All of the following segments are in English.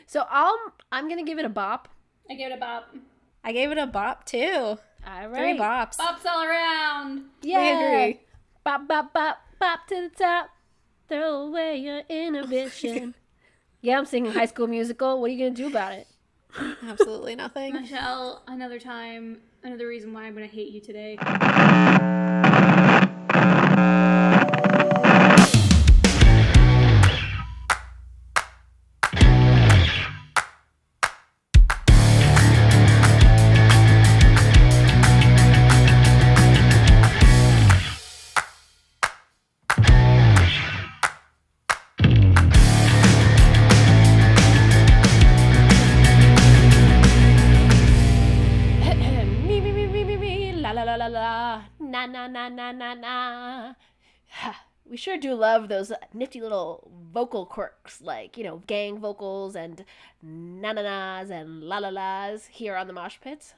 So I'm gonna give it a bop. I gave it a bop. I gave it a bop too. All right. 3 bops. Bops all around. Yeah. We agree. Bop, bop, bop, bop to the top. Throw away your inhibition. Yeah, I'm singing High School Musical. What are you gonna do about it? Absolutely nothing. Michelle, another reason why I'm going to hate you today. Na. We sure do love those nifty little vocal quirks, like, gang vocals and na-na-nas and la-la-las here on the Moshpit.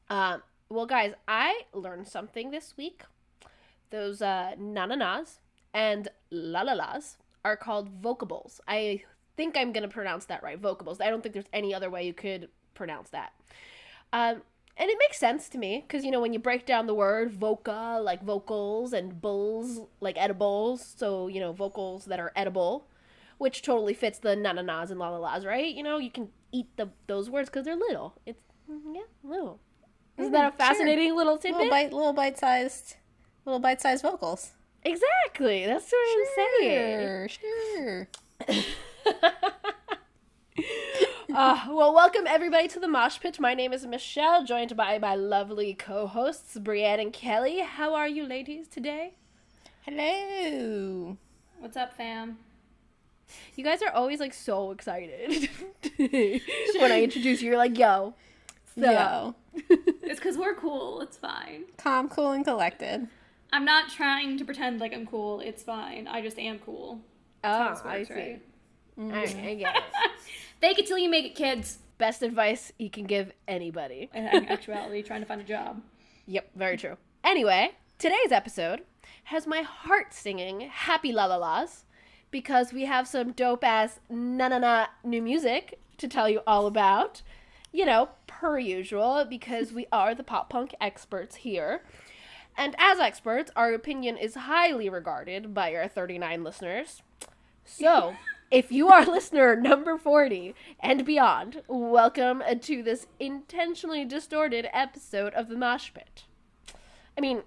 Well, guys, I learned something this week. Those na-na-nas and la-la-las are called vocables. I think I'm going to pronounce that right, vocables. I don't think there's any other way you could pronounce that. And it makes sense to me, because, when you break down the word voca, like vocals, and bulls, like edibles, so, vocals that are edible, which totally fits the na-na-nas and la-la-las, right? You can eat those words because they're little. It's, little. Isn't that a fascinating little tidbit? Little bite-sized vocals. Exactly. That's what I'm saying. Sure. Well, welcome everybody to the Mosh Pit. My name is Michelle, joined by my lovely co-hosts, Brianne and Kelly. How are you ladies today? Hello. What's up, fam? You guys are always, so excited. When I introduce you, you're like, yo. Yo. It's because we're cool. It's fine. Calm, cool, and collected. I'm not trying to pretend like I'm cool. It's fine. I just am cool. That's I see. Right? Mm-hmm. I get it. Fake it till you make it, kids. Best advice you can give anybody. In actuality, trying to find a job. Yep, very true. Anyway, today's episode has my heart singing happy la-la-las because we have some dope-ass na-na-na new music to tell you all about. Per usual, because we are the pop-punk experts here. And as experts, our opinion is highly regarded by our 39 listeners. So... if you are listener number 40 and beyond, welcome to this intentionally distorted episode of the Mosh Pit. I mean,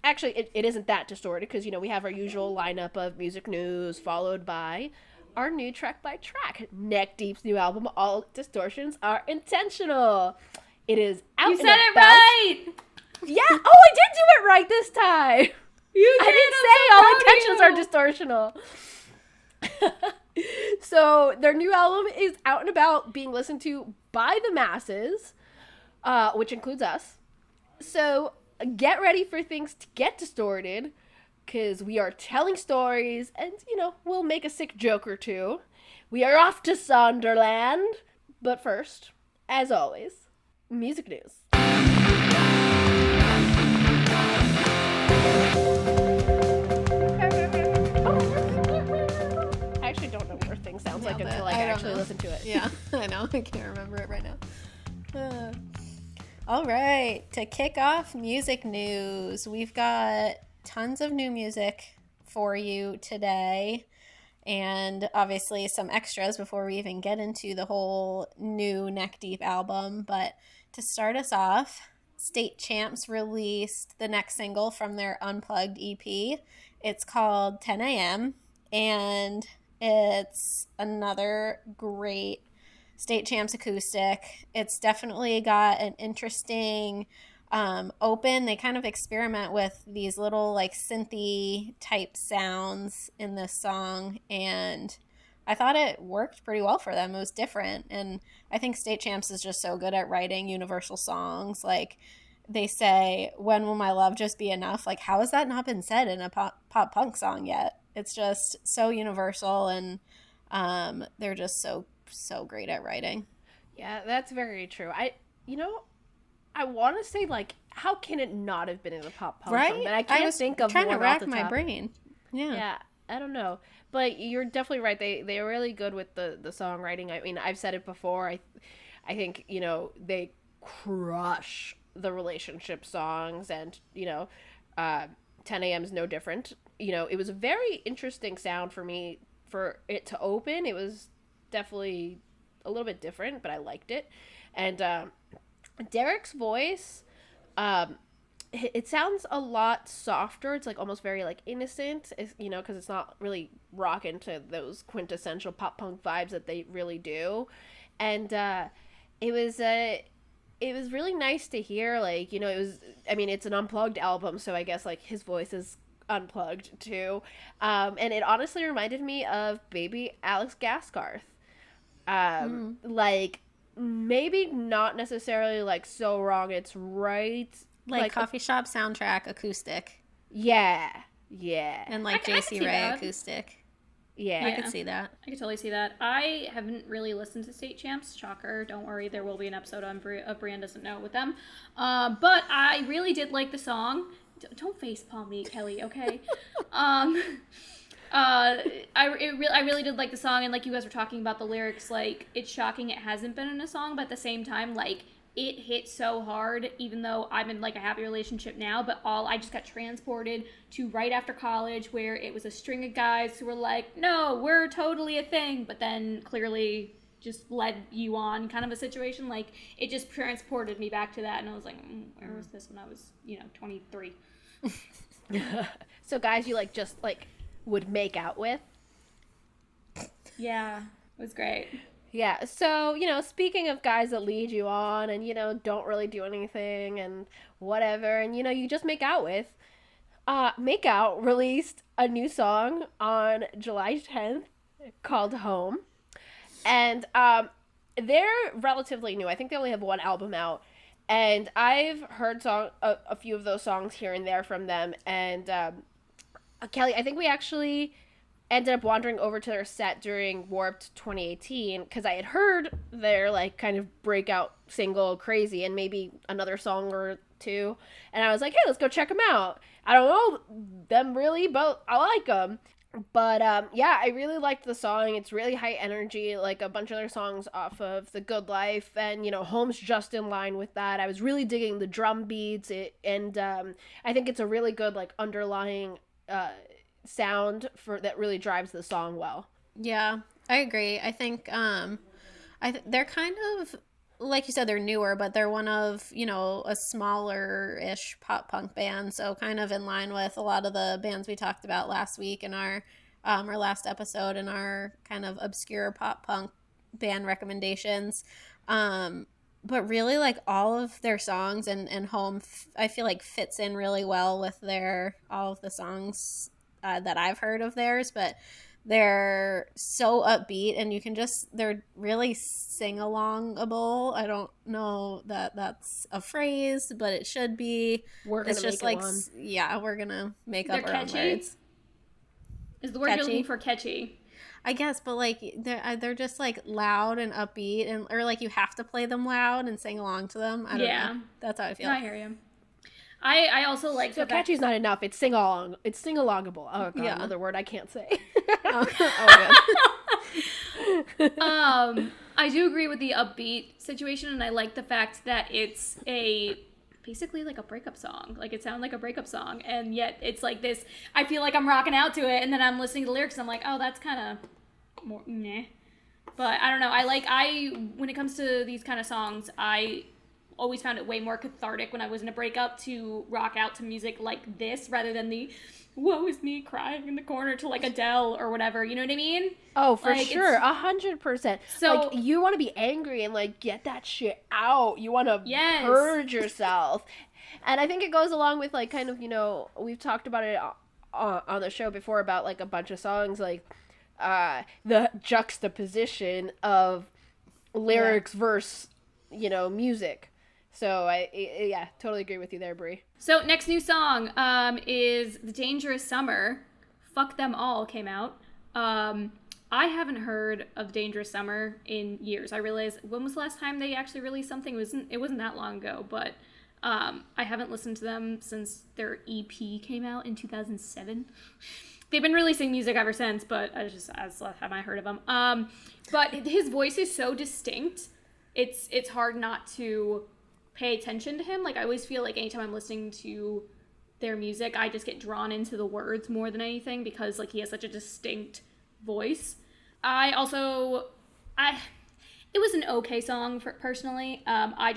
actually, it isn't that distorted because, we have our usual lineup of music news followed by our new track by track. Neck Deep's new album, All Distortions Are Intentional. It is out. You said it right! Yeah, I did do it right this time. I didn't say all intentions are distortional. So their new album is out and about, being listened to by the masses, which includes us. So get ready for things to get distorted, because we are telling stories, and, we'll make a sick joke or two. We are off to Sonderland. But first, as always, music news. I actually don't know what her thing sounds like until I actually listen to it. Yeah, I know. I can't remember it right now. All right. To kick off music news, we've got tons of new music for you today. And obviously some extras before we even get into the whole new Neck Deep album. But to start us off, State Champs released the next single from their Unplugged EP. It's called 10 a.m. And it's another great State Champs acoustic. It's definitely got an interesting open. They kind of experiment with these little synthy type sounds in this song, and I thought it worked pretty well for them. It was different, and I think State Champs is just so good at writing universal songs. They say, "When will my love just be enough?" How has that not been said in a pop punk song yet? It's just so universal, and they're just so great at writing. Yeah, that's very true. I want to say, how can it not have been in a pop punk song? But I can't think of trying more to rack off the my top. brain. Yeah. I don't know, but you're definitely right. They're really good with the songwriting. I mean, I've said it before. I think, you know, they crush the relationship songs, and, you know, 10 a.m. is no different. You know, it was a very interesting sound for me for it to open. It was definitely a little bit different, but I liked it. And Derek's voice, it sounds a lot softer. It's like almost very like innocent, you know, because it's not really rocking to those quintessential pop punk vibes that they really do. And it was really nice to hear. Like, you know, it was, I mean, it's an unplugged album, so I guess like his voice is unplugged too. And it honestly reminded me of baby Alex Gaskarth. Like, maybe not necessarily like so wrong it's right, Like coffee shop soundtrack acoustic. Yeah. And like I JC see Ray that. acoustic. Yeah. I could see that. I could totally see that. I haven't really listened to State Champs. Shocker. Don't worry. There will be an episode on of Brianne Doesn't Know with them. But I really did like the song. Don't facepalm me, Kelly, okay? I really did like the song, and like you guys were talking about the lyrics, like, it's shocking it hasn't been in a song, but at the same time, like, it hit so hard, even though I'm in like a happy relationship now, but I just got transported to right after college, where it was a string of guys who were like, no, we're totally a thing, but then clearly just led you on kind of a situation. Like, it just transported me back to that, and I was like, where was this when I was, 23? So guys you like just like would make out with? Yeah, it was great. Yeah, so, you know, speaking of guys that lead you on and, you know, don't really do anything and whatever, and, you know, you just make out with, Make Out released a new song on July 10th called Home. And they're relatively new. I think they only have one album out. And I've heard a few of those songs here and there from them. And Kelly, I think we actually ended up wandering over to their set during Warped 2018 because I had heard their like kind of breakout single Crazy and maybe another song or two, and I was like, hey, let's go check them out. I don't know them really, but I like them. But yeah, I really liked the song. It's really high energy, like a bunch of their songs off of The Good Life, and, you know, Home's just in line with that. I was really digging the drum beats, and I think it's a really good like underlying sound for that really drives the song well. Yeah, I agree. I think they're kind of, like you said, they're newer, but they're one of, you know, a smaller-ish pop punk band, so kind of in line with a lot of the bands we talked about last week in our last episode in our kind of obscure pop punk band recommendations. But really, like, all of their songs and Home, I feel like fits in really well with all of the songs that I've heard of theirs, but they're so upbeat, and they're really sing-alongable. I don't know that that's a phrase, but it should be. We're gonna make it one. Yeah, we're gonna make They're up our own catchy? words. Is the word Catchy? you're looking for catchy? I guess, but like they're just like loud and upbeat, or like you have to play them loud and sing along to them. I don't know. That's how I feel. No, I hear you. I also like So catchy's not enough. It's sing-along. It's sing-alongable. Oh god, Yeah. another word I can't say. I do agree with the upbeat situation, and I like the fact that it's basically like a breakup song. Like, it sounds like a breakup song, and yet it's like this. I feel like I'm rocking out to it, and then I'm listening to the lyrics, and I'm like, oh, that's kind of more meh. But I don't know. When it comes to these kind of songs, I always found it way more cathartic when I was in a breakup to rock out to music like this rather than the woe is me crying in the corner to like Adele or whatever. You know what I mean? Oh, for Like, sure. 100%. So- like, you want to be angry and like get that shit out. You want to Yes. purge yourself. And I think it goes along with like kind of, you know, we've talked about it on the show before about like a bunch of songs, like the juxtaposition of lyrics versus, you know, music. So I totally agree with you there, Brie. So next new song is The Dangerous Summer. Fuck Them All came out. I haven't heard of Dangerous Summer in years. I realized, when was the last time they actually released something? It wasn't that long ago, but I haven't listened to them since their EP came out in 2007. they've been releasing music ever since, but I haven't heard of them. But his voice is so distinct. It's hard not to pay attention to him. Like, I always feel like anytime I'm listening to their music, I just get drawn into the words more than anything because, like, he has such a distinct voice. It was an okay song personally. I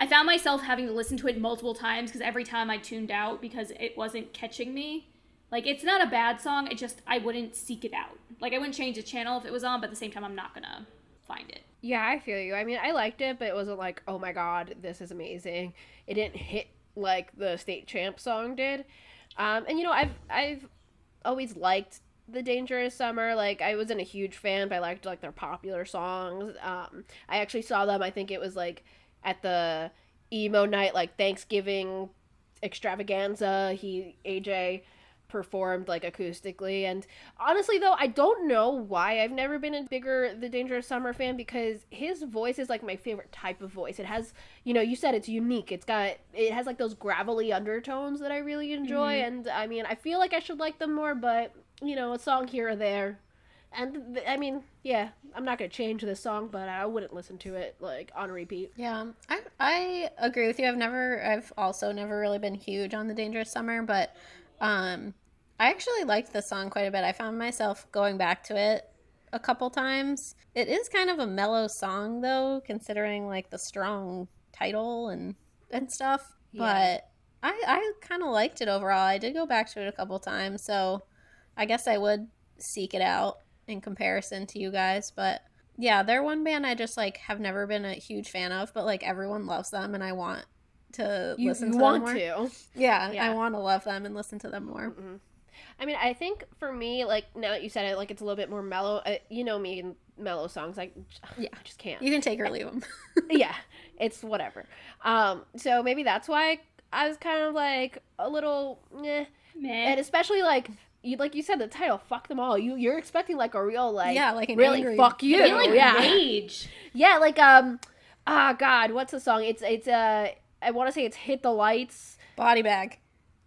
found myself having to listen to it multiple times because every time I tuned out because it wasn't catching me. Like, it's not a bad song, I wouldn't seek it out. Like, I wouldn't change the channel if it was on, but at the same time, I'm not gonna find it. Yeah, I feel you. I mean, I liked it, but it wasn't like, oh my god, this is amazing. It didn't hit like the State Champ song did. And you know, I've always liked The Dangerous Summer. Like, I wasn't a huge fan, but I liked like their popular songs. I actually saw them, I think it was like at the emo night, like Thanksgiving extravaganza. AJ performed like acoustically, and honestly though, I don't know why I've never been a bigger The Dangerous Summer fan, because his voice is like my favorite type of voice. It has, you know, you said it's unique, it has like those gravelly undertones that I really enjoy. And I mean, I feel like I should like them more, but you know, a song here or there. And I mean, yeah, I'm not gonna change this song, but I wouldn't listen to it like on repeat. Yeah, I agree with you. I've also never really been huge on The Dangerous Summer, but I actually liked the song quite a bit. I found myself going back to it a couple times. It is kind of a mellow song though, considering like the strong title and stuff. Yeah. But I kind of liked it overall. I did go back to it a couple times, so I guess I would seek it out in comparison to you guys. But yeah, they're one band I just like have never been a huge fan of, but like everyone loves them and I want to listen to them more. Yeah, I want to love them and listen to them more. Mm-hmm. I mean, I think for me, like, now that you said it, like, it's a little bit more mellow. You know me and mellow songs, I just can't. You can take or leave them. Yeah, it's whatever. So maybe that's why I was kind of, like, a little, meh. And especially, like you said, the title, fuck them all. You're expecting, like, a real, like, yeah, like an really angry, fuck you. I feel like rage. Yeah, like, God, what's the song? It's I want to say it's Hit the Lights. Body Bag.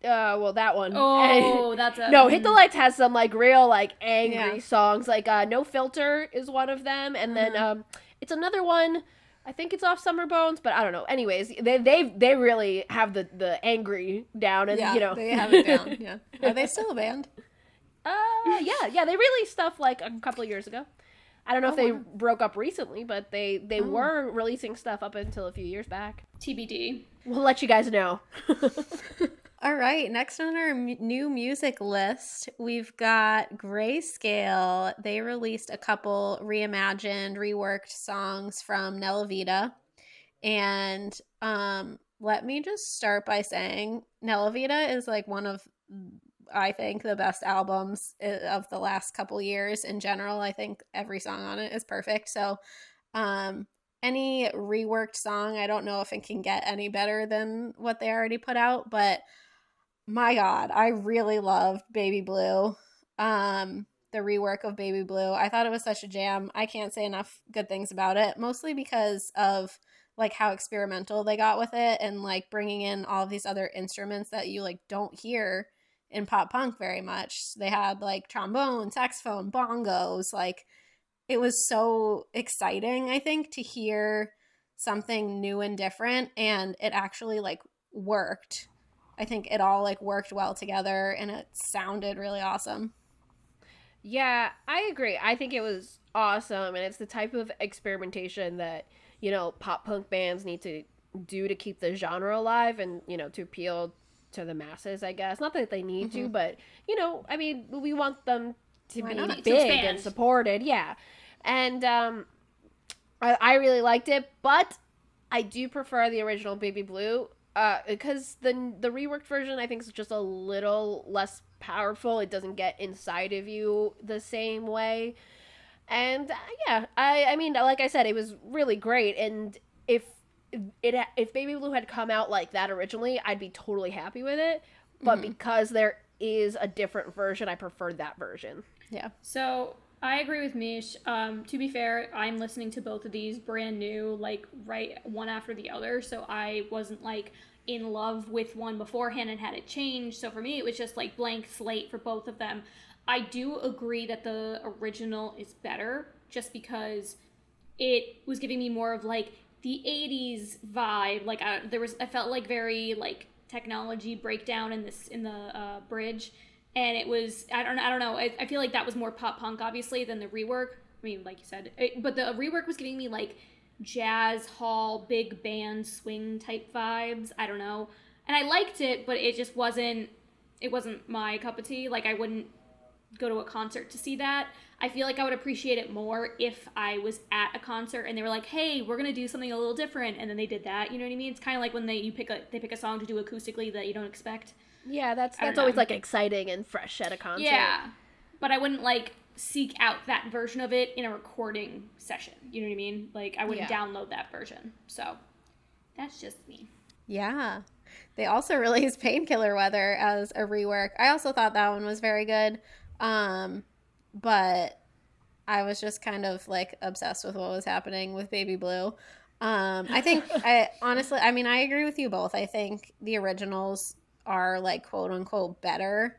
Well, that one. Oh, that's a... No, Hit the Lights has some, like, real, like, angry songs. Like, No Filter is one of them. And then, it's another one. I think it's off Summer Bones, but I don't know. Anyways, they really have the angry down, and, you know. they have it down, yeah. Are they still a band? Yeah, they released stuff, like, a couple of years ago. I don't know if they broke up recently, but they were releasing stuff up until a few years back. TBD. We'll let you guys know. All right, next on our new music list, we've got Grayscale. They released a couple reimagined, reworked songs from Nella Vita. And let me just start by saying Nella Vita is like one of, I think, the best albums of the last couple years in general. I think every song on it is perfect. So any reworked song, I don't know if it can get any better than what they already put out, but my God, I really loved Baby Blue. The rework of Baby Blue. I thought it was such a jam. I can't say enough good things about it, mostly because of like how experimental they got with it and like bringing in all of these other instruments that you like don't hear in pop punk very much. They had like trombone, saxophone, bongos. Like, it was so exciting, I think, to hear something new and different, and it actually like worked. I think it all like worked well together and it sounded really awesome. Yeah, I agree. I think it was awesome, and it's the type of experimentation that, you know, pop punk bands need to do to keep the genre alive and, you know, to appeal to the masses, I guess. Not that they need to, but, you know, I mean, we want them to be big and supported. Yeah. And I really liked it, but I do prefer the original Baby Blue. Because the reworked version, I think, is just a little less powerful. It doesn't get inside of you the same way. And yeah, I mean, like I said, it was really great. And if Baby Blue had come out like that originally, I'd be totally happy with it. But because there is a different version, I preferred that version. Yeah. So I agree with Mish. To be fair, I'm listening to both of these brand new, like right one after the other. So I wasn't like in love with one beforehand and had it changed. So for me, it was just like blank slate for both of them. I do agree that the original is better just because it was giving me more of like the 80s vibe. Like I felt like very like technology breakdown in the bridge, and it was I don't know. I feel like that was more pop punk obviously than the rework. I mean, like you said, but the rework was giving me like jazz hall, big band swing type vibes. I don't know, and I liked it, but it just wasn't. It wasn't my cup of tea. Like I wouldn't go to a concert to see that. I feel like I would appreciate it more if I was at a concert and they were like, "Hey, we're gonna do something a little different," and then they did that. You know what I mean? It's kind of like when they pick a song to do acoustically that you don't expect. Yeah, that's always like exciting and fresh at a concert. Yeah, but I wouldn't like seek out that version of it in a recording session. You know what I mean? Like I wouldn't download that version. So that's just me. Yeah. They also released Painkiller Weather as a rework. I also thought that one was very good. But I was just kind of like obsessed with what was happening with Baby Blue. I think I agree with you both. I think the originals are like quote unquote better.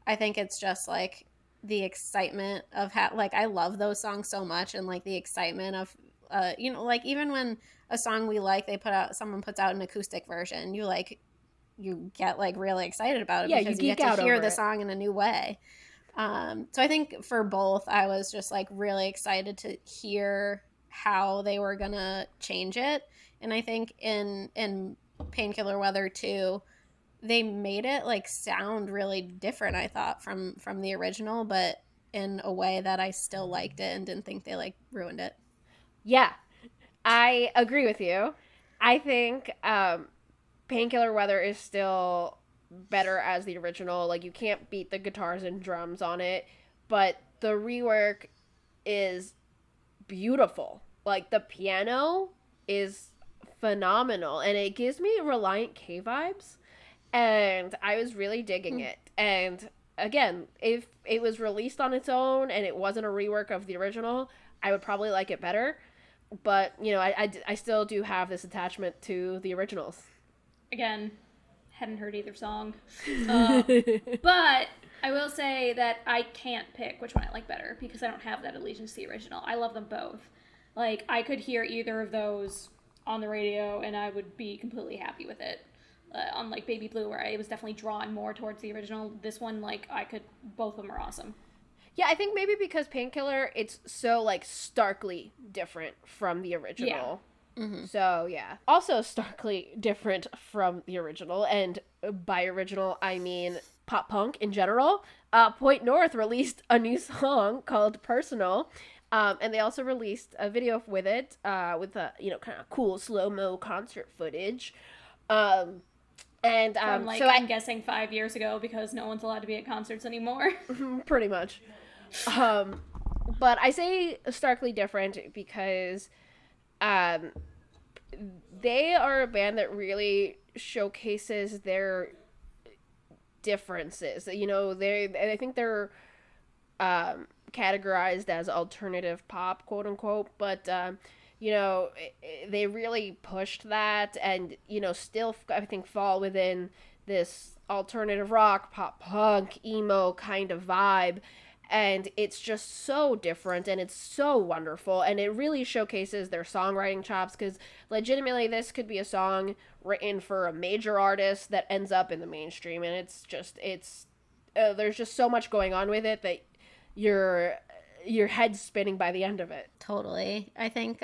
I think it's just like the excitement of like I love those songs so much, and like the excitement of like even when a song we like, someone puts out an acoustic version, you get like really excited about it because you get to hear the song in a new way. So I think for both, I was just like really excited to hear how they were gonna change it. And I think in Painkiller Weather too, they made it like sound really different, I thought, from the original, but in a way that I still liked it and didn't think they like ruined it. Yeah, I agree with you. I think Painkiller Weather is still better as the original. Like, you can't beat the guitars and drums on it, but the rework is beautiful. Like, the piano is phenomenal, and it gives me Reliant K vibes, and I was really digging it. And again, if it was released on its own and it wasn't a rework of the original, I would probably like it better. But, you know, I still do have this attachment to the originals. Again, hadn't heard either song. But I will say that I can't pick which one I like better because I don't have that allegiance to the original. I love them both. Like, I could hear either of those on the radio and I would be completely happy with it. Unlike Baby Blue, where I was definitely drawn more towards the original, this one, like, both of them are awesome. Yeah, I think maybe because Painkiller, it's so, like, starkly different from the original. Yeah. Mm-hmm. So, yeah. Also starkly different from the original, and by original, I mean pop punk in general. Point North released a new song called Personal, and they also released a video with it, with a, kind of cool slow-mo concert footage. And from, like, so I'm guessing 5 years ago, because no one's allowed to be at concerts anymore. Pretty much. But I say starkly different because they are a band that really showcases their differences. I think they're categorized as alternative pop, quote unquote, but they really pushed that and, still, I think, fall within this alternative rock, pop punk, emo kind of vibe. And it's just so different and it's so wonderful. And it really showcases their songwriting chops, because legitimately this could be a song written for a major artist that ends up in the mainstream. And there's just so much going on with it that your head's spinning by the end of it. Totally. I think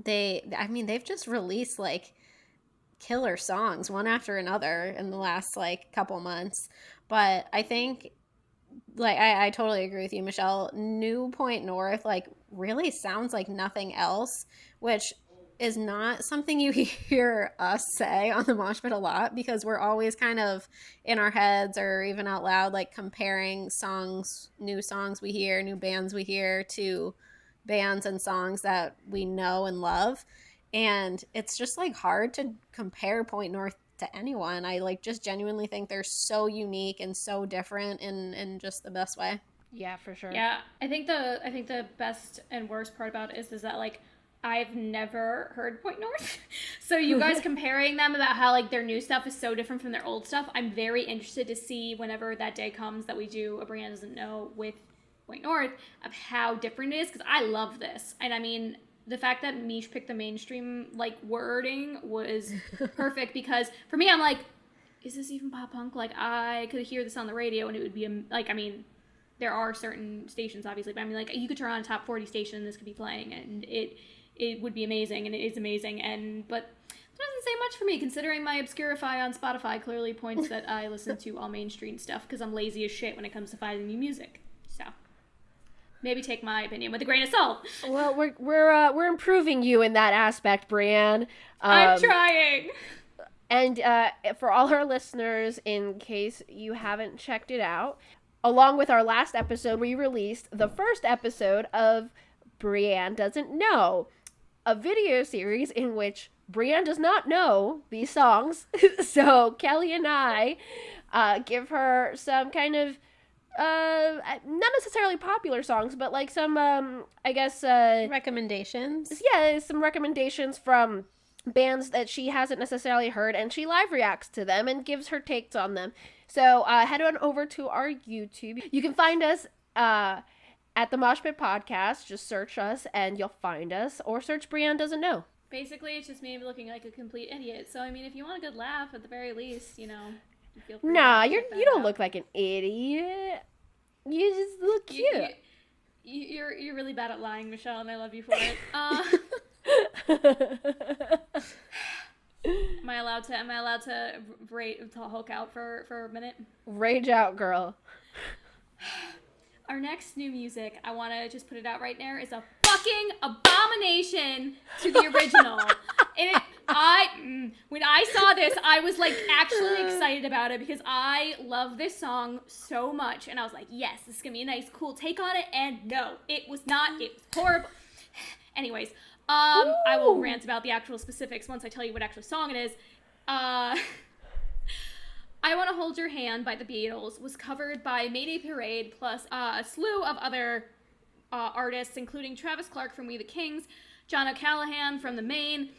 they've just released like killer songs one after another in the last like couple months. But I think, like, I totally agree with you, Michelle. New Point North like really sounds like nothing else, which is not something you hear us say on the Moshpit a lot, because we're always kind of in our heads or even out loud like comparing new songs we hear, new bands we hear to bands and songs that we know and love. And it's just like hard to compare Point North to anyone. I like just genuinely think they're so unique and so different in just the best way. Yeah, for sure. Yeah, I think the best and worst part about it is that like I've never heard Point North. So you guys comparing them about how like their new stuff is so different from their old stuff, I'm very interested to see whenever that day comes that we do a Brianne Doesn't Know with Point North of how different it is, because I love this. And I mean, the fact that Mish picked the mainstream like wording was perfect, because for me, I'm like, is this even pop punk? Like, I could hear this on the radio and it would be like, I mean, there are certain stations obviously, but I mean, like, you could turn on a top 40 station and this could be playing and it would be amazing, and it is amazing. And but it doesn't say much for me, considering my Obscurify on Spotify clearly points that I listen to all mainstream stuff because I'm lazy as shit when it comes to finding new music. So maybe take my opinion with a grain of salt. Well, we're improving you in that aspect, Brianne. I'm trying. And for all our listeners, in case you haven't checked it out, along with our last episode, we released the first episode of Brianne Doesn't Know, a video series in which Brianne does not know these songs. So Kelly and I give her some kind of not necessarily popular songs, but like some I guess recommendations. Yeah, some recommendations from bands that she hasn't necessarily heard, and she live reacts to them and gives her takes on them. So head on over to our YouTube. You can find us at the Moshpit Podcast. Just search us and you'll find us, or search Brianne Doesn't Know. Basically, it's just me looking like a complete idiot. So I mean, if you want a good laugh, at the very least, you know, you feel free. Nah, to you check that don't out. look like an idiot. You just look cute. You're really bad at lying, Michelle, and I love you for it. Am I allowed to Hulk out for a minute? Rage out, girl. Our next new music, I want to just put it out right now, is a fucking abomination to the original. And when I saw this, I was like actually excited about it because I love this song so much. And I was like, yes, this is going to be a nice, cool take on it. And no, it was not. It was horrible. Anyways, I will rant about the actual specifics once I tell you what actual song it is. I Want to Hold Your Hand by the Beatles was covered by Mayday Parade plus a slew of other artists, including Travis Clark from We the Kings, John O'Callaghan from The Maine,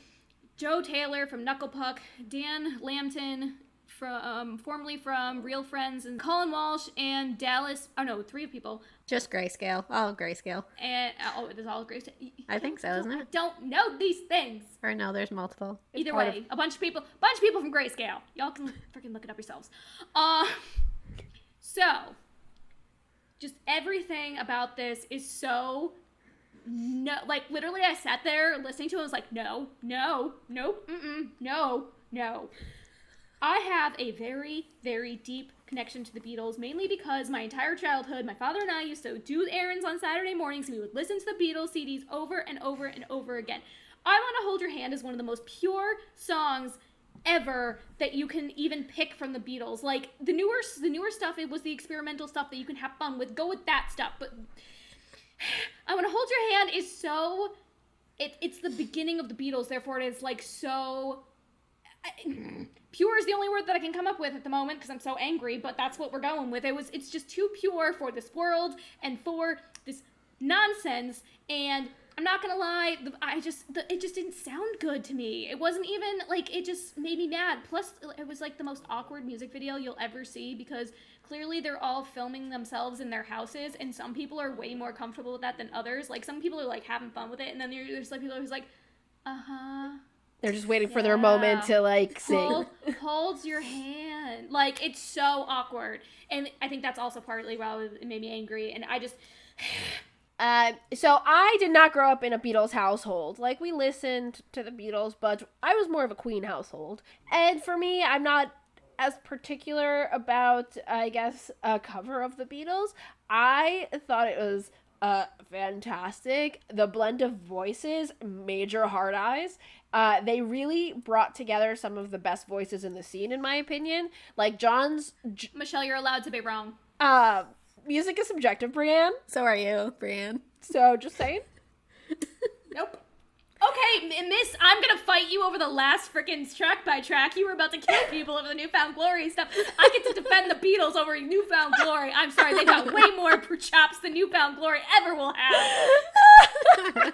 Joe Taylor from Knuckle Puck, Dan Lambton from formerly from Real Friends, and Colin Walsh and Dallas. Oh no, 3 people. Just Grayscale. All Grayscale. And it is all Grayscale. I think so, isn't it? I don't know these things. Or no, there's multiple. Either way, a bunch of people from Grayscale. Y'all can freaking look it up yourselves. So, just everything about this is so no. Like literally, I sat there listening to it. I was like, no, nope, no. I have a very, very deep connection to the Beatles, mainly because my entire childhood, my father and I used to do errands on Saturday mornings, and we would listen to the Beatles CDs over and over and over again. I Want to Hold Your Hand is one of the most pure songs ever that you can even pick from the Beatles. Like, the newer stuff, it was the experimental stuff that you can have fun with. Go with that stuff. But I Want to Hold Your Hand is so... It's the beginning of the Beatles, therefore it is, like, so... Pure is the only word that I can come up with at the moment because I'm so angry, but that's what we're going with. It's just too pure for this world and for this nonsense, and I'm not gonna lie, it just didn't sound good to me. It wasn't even, like, it just made me mad. Plus, it was, like, the most awkward music video you'll ever see because clearly they're all filming themselves in their houses, and some people are way more comfortable with that than others. Like, some people are, like, having fun with it, and then there's, like, people who's like, uh-huh. They're just waiting for their moment to, like, sing. Hold your hand. Like, it's so awkward. And I think that's also partly why it made me angry. And I just... So I did not grow up in a Beatles household. Like, we listened to the Beatles, but I was more of a Queen household. And for me, I'm not as particular about, I guess, a cover of the Beatles. I thought it was fantastic. The blend of voices, major hard eyes. They really brought together some of the best voices in the scene, in my opinion. Like, Michelle, you're allowed to be wrong. Music is subjective, Brianne. So are you, Brianne. So, just saying. Nope. Okay, miss, I'm gonna fight you over the last frickin' track by track. You were about to kill people over the Newfound Glory stuff. I get to defend the Beatles over Newfound Glory. I'm sorry, they got way more chops than Newfound Glory ever will have.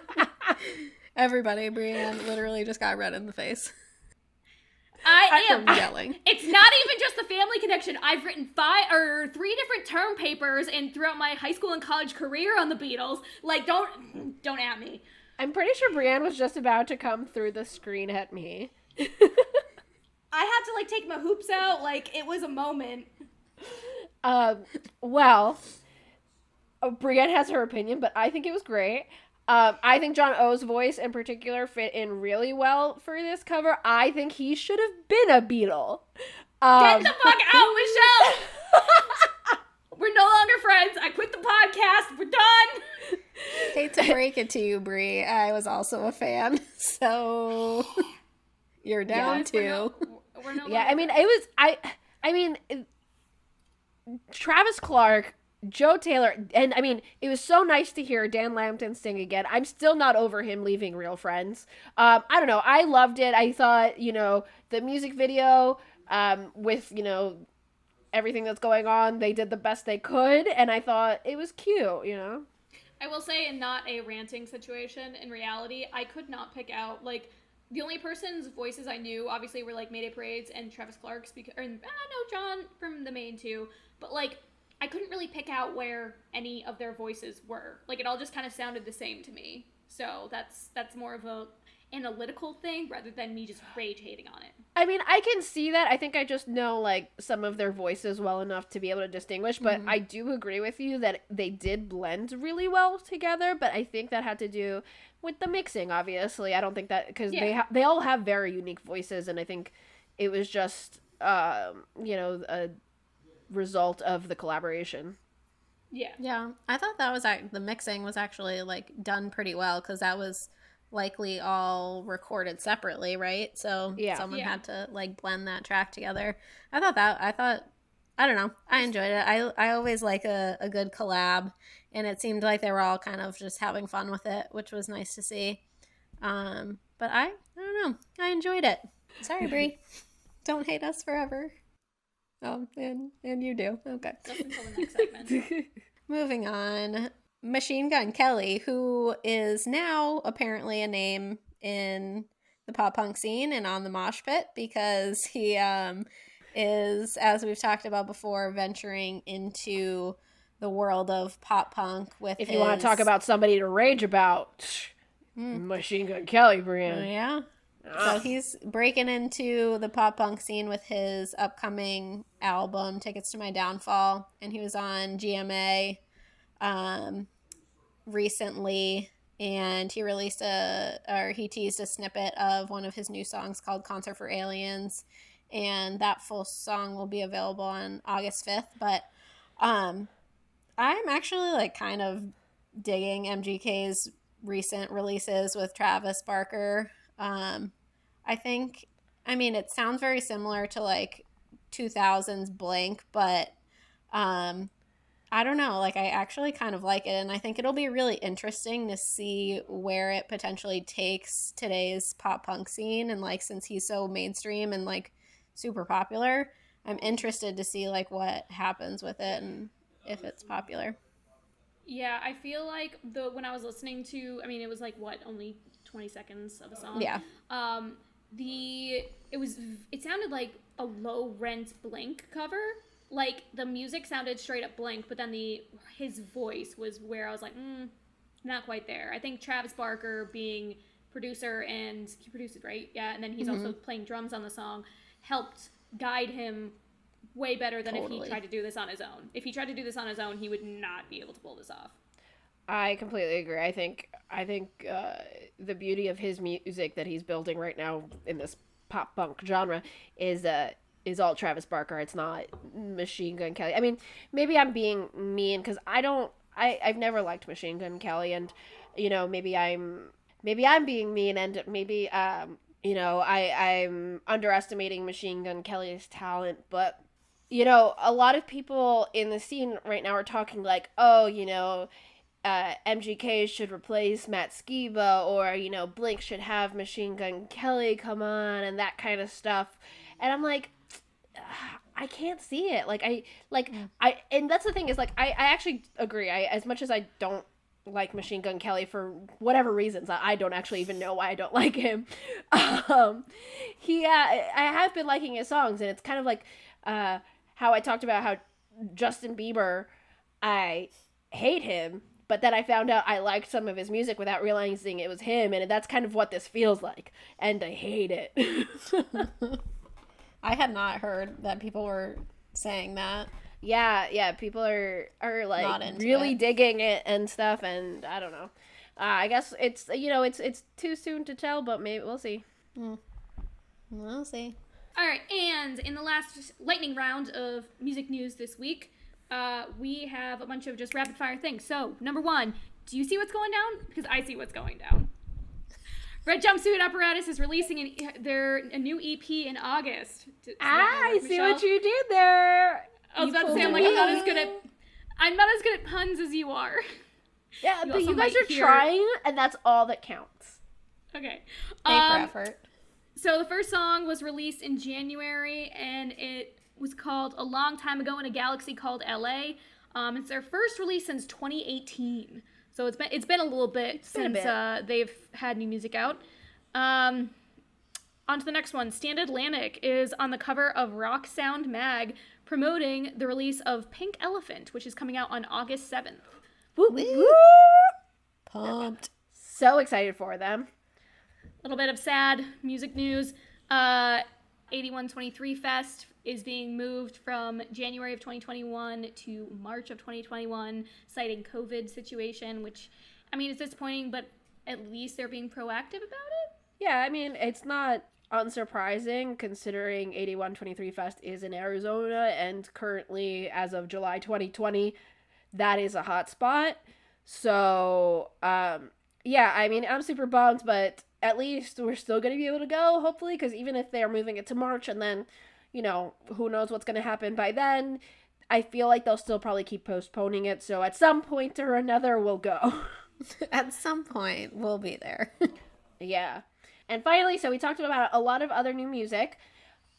Everybody, Brianne literally just got red in the face. I am from yelling. It's not even just the family connection. I've written 3 different term papers and throughout my high school and college career on the Beatles. Like, don't at me. I'm pretty sure Brianne was just about to come through the screen at me. I had to like take my hoops out. Like, it was a moment. Well, Brianne has her opinion, but I think it was great. I think John O's voice in particular fit in really well for this cover. I think he should have been a Beatle. Get the fuck out, Michelle! We're no longer friends. I quit the podcast. We're done. Hate to break it to you, Brie. I was also a fan, so you're down too. We're no Yeah, longer I mean, it was I mean, Travis Clark, Joe Taylor, and I mean, it was so nice to hear Dan Lambton sing again. I'm still not over him leaving Real Friends. I don't know. I loved it. I thought, the music video, with, everything that's going on, they did the best they could, and I thought it was cute, I will say, in not a ranting situation, in reality, I could not pick out, like, the only person's voices I knew, obviously, were, like, Mayday Parades and Travis Clark's, John from the main two, but, like, I couldn't really pick out where any of their voices were. Like, it all just kind of sounded the same to me. So that's more of a analytical thing rather than me just rage hating on it. I mean, I can see that. I think I just know, like, some of their voices well enough to be able to distinguish, but I do agree with you that they did blend really well together, but I think that had to do with the mixing, obviously. I don't think that, because they all have very unique voices, and I think it was just, a result of the collaboration. Yeah, I thought that was the mixing was actually like done pretty well, because that was likely all recorded separately, right? So someone had to like blend that track together. I don't know, I enjoyed it. I always like a good collab, and it seemed like they were all kind of just having fun with it, which was nice to see. But I don't know, I enjoyed it. Sorry, Brie. Don't hate us forever. Oh, and you do. Okay. Just until the next segment. Moving on. Machine Gun Kelly, who is now apparently a name in the pop punk scene and on the Moshpit, because he is, as we've talked about before, venturing into the world of pop punk with If you want to talk about somebody to rage about, Machine Gun Kelly, Brianne. Oh, yeah. So he's breaking into the pop punk scene with his upcoming album, Tickets to My Downfall, and he was on GMA recently, and he released he teased a snippet of one of his new songs called Concert for Aliens, and that full song will be available on August 5th, but I'm actually like kind of digging MGK's recent releases with Travis Barker. It sounds very similar to like 2000s Blink, but I don't know, like I actually kind of like it, and I think it'll be really interesting to see where it potentially takes today's pop punk scene, and like since he's so mainstream and like super popular, I'm interested to see like what happens with it and if it's popular. Yeah, I feel like when I was listening to, it was like only 20 seconds of a song. Yeah. It sounded like a low rent Blink cover. Like the music sounded straight up Blink, but then his voice was where I was like, not quite there. I think Travis Barker being producer, and he produced it, right? Yeah, and then he's also playing drums on the song, helped guide him way better than if he tried to do this on his own. If he tried to do this on his own, he would not be able to pull this off. I completely agree. I think the beauty of his music that he's building right now in this pop punk genre is all Travis Barker. It's not Machine Gun Kelly. I mean, maybe I'm being mean because I've never liked Machine Gun Kelly, and maybe I'm being mean, and maybe I'm underestimating Machine Gun Kelly's talent, but a lot of people in the scene right now are talking like, MGK should replace Matt Skiba, or Blink should have Machine Gun Kelly come on, and that kind of stuff, and I'm like, I can't see it. And that's the thing is, like, I actually agree. As much as I don't like Machine Gun Kelly for whatever reasons. I don't actually even know why I don't like him. I have been liking his songs, and it's kind of like how I talked about how Justin Bieber, I hate him, but then I found out I liked some of his music without realizing it was him, and that's kind of what this feels like, and I hate it. I had not heard that people were saying that. Yeah, people are like really digging it and stuff, and I don't know. I guess it's it's too soon to tell, but maybe we'll see. We'll see. All right, and in the last lightning round of music news this week, we have a bunch of just rapid fire things. So, number 1, do you see what's going down? Because I see what's going down. Red Jumpsuit Apparatus is releasing a new EP in August. I see what you did there. I was about to say, I'm not as good at puns as you are. Yeah, but you guys are trying, and that's all that counts. Okay. Thank for effort. So the first song was released in January, and it was called A Long Time Ago in a Galaxy Called LA. It's their first release since 2018. So it's been a little bit since they've had new music out. On to the next one. Stand Atlantic is on the cover of Rock Sound Mag promoting the release of Pink Elephant, which is coming out on August 7th. Woo, woo. Pumped. So excited for them. A little bit of sad music news. 8123 Fest is being moved from January of 2021 to March of 2021, citing COVID situation, which, I mean, it's disappointing, but at least they're being proactive about it. Yeah, I mean, it's not unsurprising considering 8123 Fest is in Arizona, and currently, as of July 2020, that is a hot spot. So, yeah, I mean, I'm super bummed, but at least we're still going to be able to go, hopefully, because even if they're moving it to March and then, who knows what's going to happen by then, I feel like they'll still probably keep postponing it, so at some point or another, we'll go. At some point, we'll be there. Yeah. And finally, so we talked about a lot of other new music.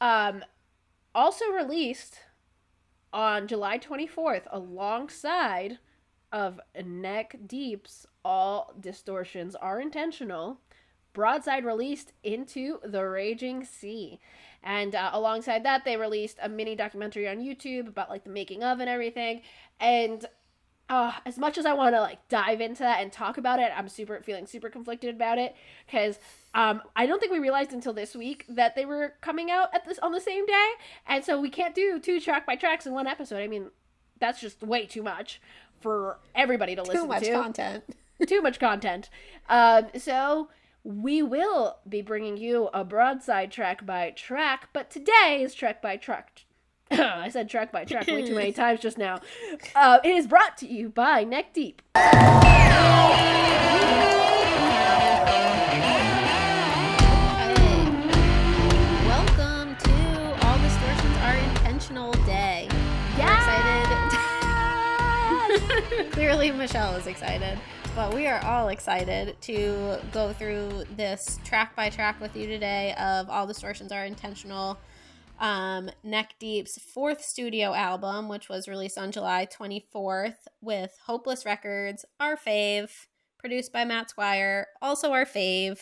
Also released on July 24th, alongside of Neck Deep's All Distortions Are Intentional, Broadside released Into the Raging Sea. And alongside that, they released a mini documentary on YouTube about like the making of and everything. And as much as I want to like dive into that and talk about it, I'm feeling super conflicted about it, because I don't think we realized until this week that they were coming out on the same day, and so we can't do 2 track by tracks in one episode. I mean, that's just way too much for everybody to listen to. Too much content. Too much content. So we will be bringing you a Broadside track by track, but today is track by track. I said track by track way too many times just now. It is brought to you by Neck Deep. Welcome to All Distortions Are Intentional Day. Yeah! Excited. Clearly Michelle is excited, but we are all excited to go through this track by track with you today of All Distortions Are Intentional, Neck Deep's 4th studio album, which was released on July 24th with Hopeless Records, our fave, produced by Matt Squire, also our fave.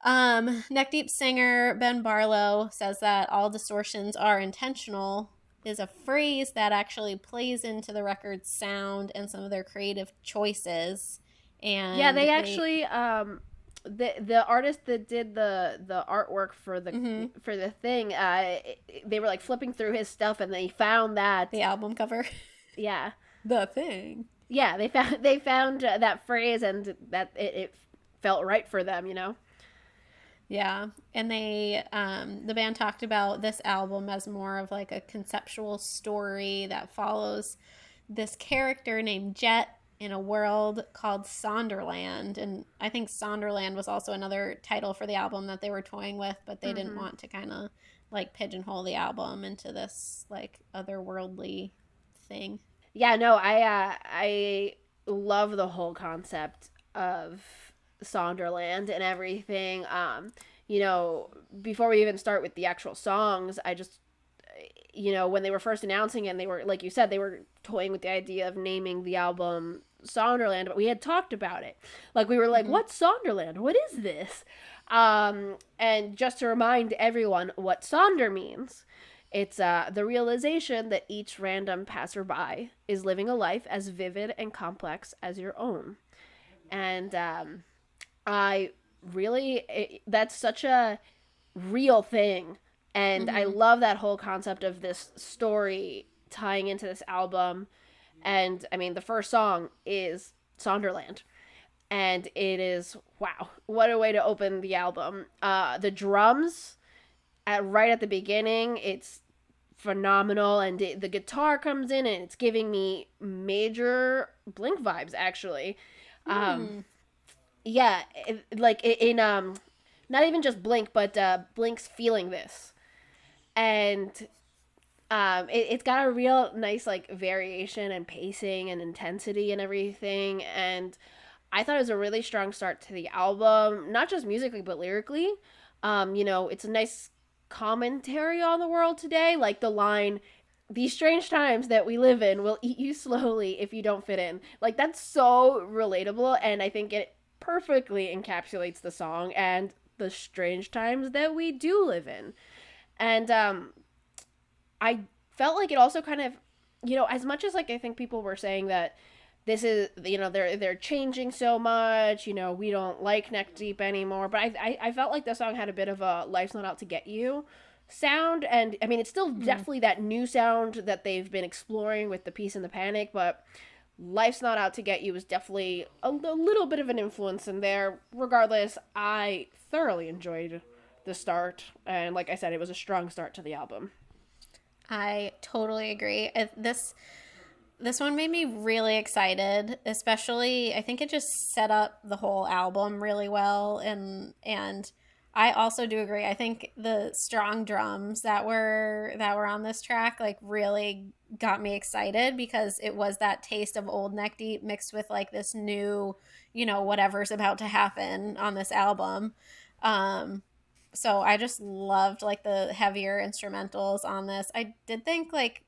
Neck Deep singer Ben Barlow says that all distortions are intentional is a phrase that actually plays into the record's sound and some of their creative choices. And yeah, they actually the artist that did the artwork for the for the thing, they were like flipping through his stuff and they found that the album cover. Yeah, the thing. Yeah, they found that phrase, and that it felt right for them, Yeah, and they the band talked about this album as more of like a conceptual story that follows this character named Jet in a world called Sonderland. And I think Sonderland was also another title for the album that they were toying with, but they didn't want to kind of like pigeonhole the album into this like otherworldly thing. Yeah, no, I love the whole concept of Sonderland and everything. Before we even start with the actual songs, I just, when they were first announcing it, and they were, like you said, they were toying with the idea of naming the album Sonderland, but we had talked about it. Like, we were like, what's Sonderland? What is this? And just to remind everyone what Sonder means, it's the realization that each random passerby is living a life as vivid and complex as your own. And I really, that's such a real thing. And I love that whole concept of this story tying into this album. And I mean, the first song is Sonderland. And it is, wow, what a way to open the album. The drums right at the beginning, it's phenomenal. And the guitar comes in and it's giving me major Blink vibes, actually. Yeah, not even just Blink, but Blink's Feeling This. And it's got a real nice, like, variation and pacing and intensity and everything. And I thought it was a really strong start to the album, not just musically, but lyrically. It's a nice commentary on the world today. Like the line, "These strange times that we live in will eat you slowly if you don't fit in." Like, that's so relatable, and I think it perfectly encapsulates the song and the strange times that we do live in. And I felt like it also kind of, as much as, like, I think people were saying that this is, they're changing so much, we don't like Neck Deep anymore, but I felt like the song had a bit of a Life's Not Out to Get You sound. And I mean, it's still definitely that new sound that they've been exploring with the Peace and the Panic, but Life's Not Out to Get You is definitely a little bit of an influence in there. Regardless, I thoroughly enjoyed the start, and like I said, it was a strong start to the album. I totally agree. This one made me really excited, especially I think it just set up the whole album really well, and I also do agree. I think the strong drums that were on this track, like, really got me excited, because it was that taste of old Neck Deep mixed with, like, this new, whatever's about to happen on this album. So I just loved, like, the heavier instrumentals on this. I did think, like,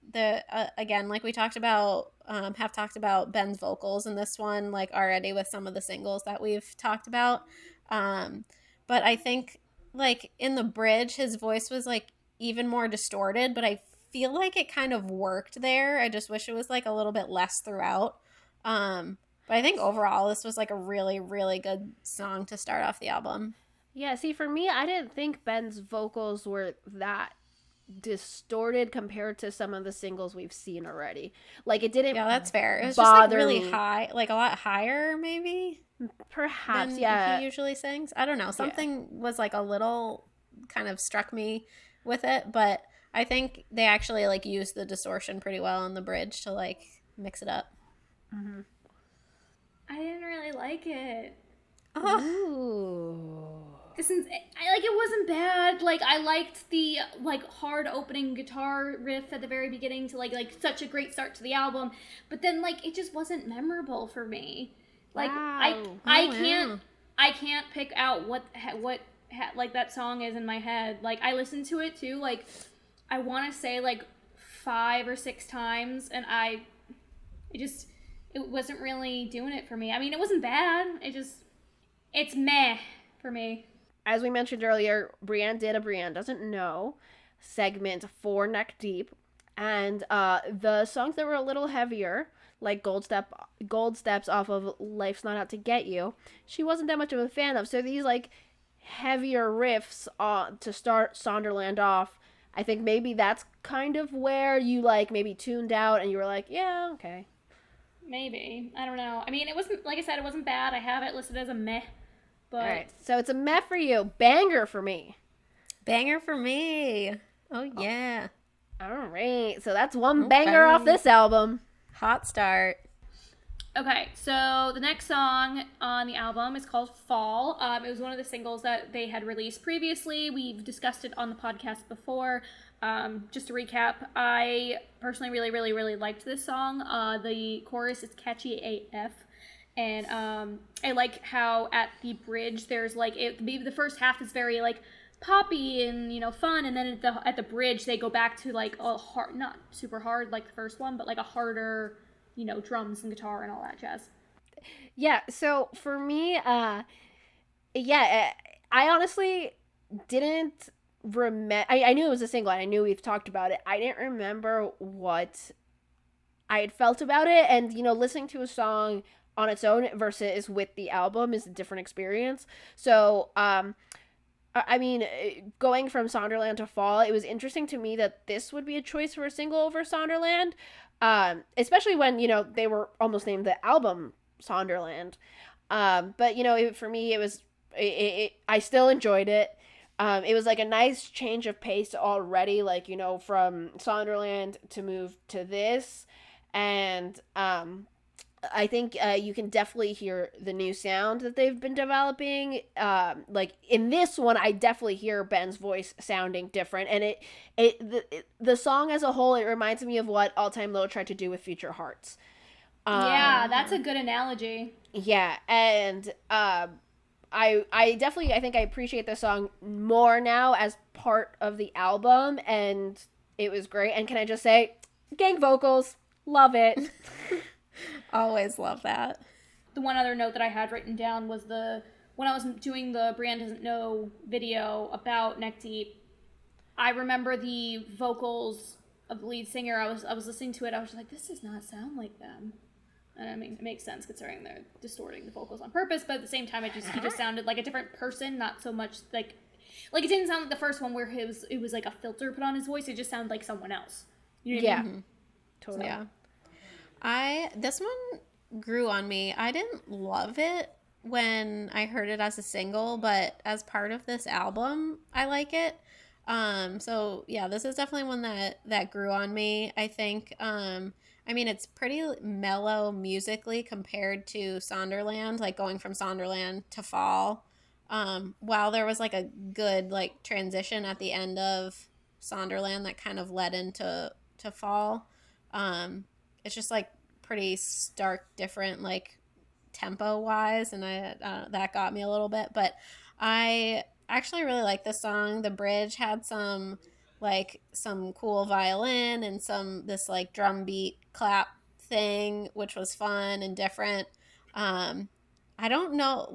again, like we talked about, have talked about Ben's vocals in this one, like, already with some of the singles that we've talked about. But I think, like, in the bridge, his voice was, like, even more distorted, but I feel like it kind of worked there. I just wish it was, like, a little bit less throughout. But I think overall, this was, like, a really, really good song to start off the album. Yeah, see, for me, I didn't think Ben's vocals were that distorted compared to some of the singles we've seen already. Like, it didn't. Yeah, that's fair. It was just, like, really high, like, a lot higher, maybe. Perhaps, than yeah. he usually sings. I don't know. Something was, like, a little kind of struck me with it, but I think they actually, like, used the distortion pretty well in the bridge to, like, mix it up. I didn't really like it. Ooh. It wasn't bad. Like, I liked the, like, hard opening guitar riff at the very beginning to, like such a great start to the album, but then, like, it just wasn't memorable for me. Like, Wow. I can't pick out what like, that song is in my head. Like, I listened to it too, like, I want to say, like, 5 or 6 times, and it wasn't really doing it for me. I mean, it wasn't bad. It's meh for me. As we mentioned earlier, Brianne did a Brianne Doesn't Know segment for Neck Deep. And the songs that were a little heavier, like Gold Steps off of Life's Not Out to Get You, she wasn't that much of a fan of. So these, like, heavier riffs to start Sonderland off, I think maybe that's kind of where you, like, maybe tuned out and you were like, yeah, okay. Maybe. I don't know. I mean, it wasn't, like I said, it wasn't bad. I have it listed as a meh. But... All right, so it's a meh for you. Banger for me. Banger for me. Oh, yeah. All right, so that's one banger off this album. Hot start. Okay, so the next song on the album is called Fall. It was one of the singles that they had released previously. We've discussed it on the podcast before. Just to recap, I personally really, really, really liked this song. The chorus is catchy AF. And I like how at the bridge there's, like, maybe the first half is very, like, poppy and, fun, and then at the bridge they go back to, like, a hard, not super hard like the first one, but, like, a harder, drums and guitar and all that jazz. Yeah, so for me, yeah, I honestly didn't remember. I knew it was a single, and I knew we've talked about it. I didn't remember what I had felt about it, and listening to a song on its own versus with the album is a different experience. So, I mean, going from Sonderland to Fall, it was interesting to me that this would be a choice for a single over Sonderland, especially when they were almost named the album Sonderland. But for me, it was I still enjoyed it. It was like a nice change of pace already, like from Sonderland to move to this, and I think you can definitely hear the new sound that they've been developing. Like in this one, I definitely hear Ben's voice sounding different, and the song as a whole, it reminds me of what All Time Low tried to do with Future Hearts. Yeah, that's a good analogy. Yeah, and I definitely, I think I appreciate the song more now as part of the album, and it was great. And can I just say, gang vocals, love it. Always love that. The one other note that I had written down was when I was doing the Brianne Doesn't Know video about Neck Deep, I remember the vocals of the lead singer. I was listening to it. I was just like, this does not sound like them. And I mean, it makes sense considering they're distorting the vocals on purpose, but at the same time, he just sounded like a different person, not so much like it didn't sound like the first one where it was like a filter put on his voice. It just sounded like someone else. You know what I mean? Mm-hmm. Totally. Yeah. This one grew on me. I didn't love it when I heard it as a single, but as part of this album, I like it. So yeah, this is definitely one that grew on me. I think, I mean, it's pretty mellow musically compared to Sonderland, like going from Sonderland to Fall. While there was like a good like transition at the end of Sonderland that kind of led into Fall. It's just like pretty stark different like tempo wise, and that got me a little bit, but I actually really like this song. The bridge had some cool violin and this like drum beat clap thing, which was fun and different. I don't know,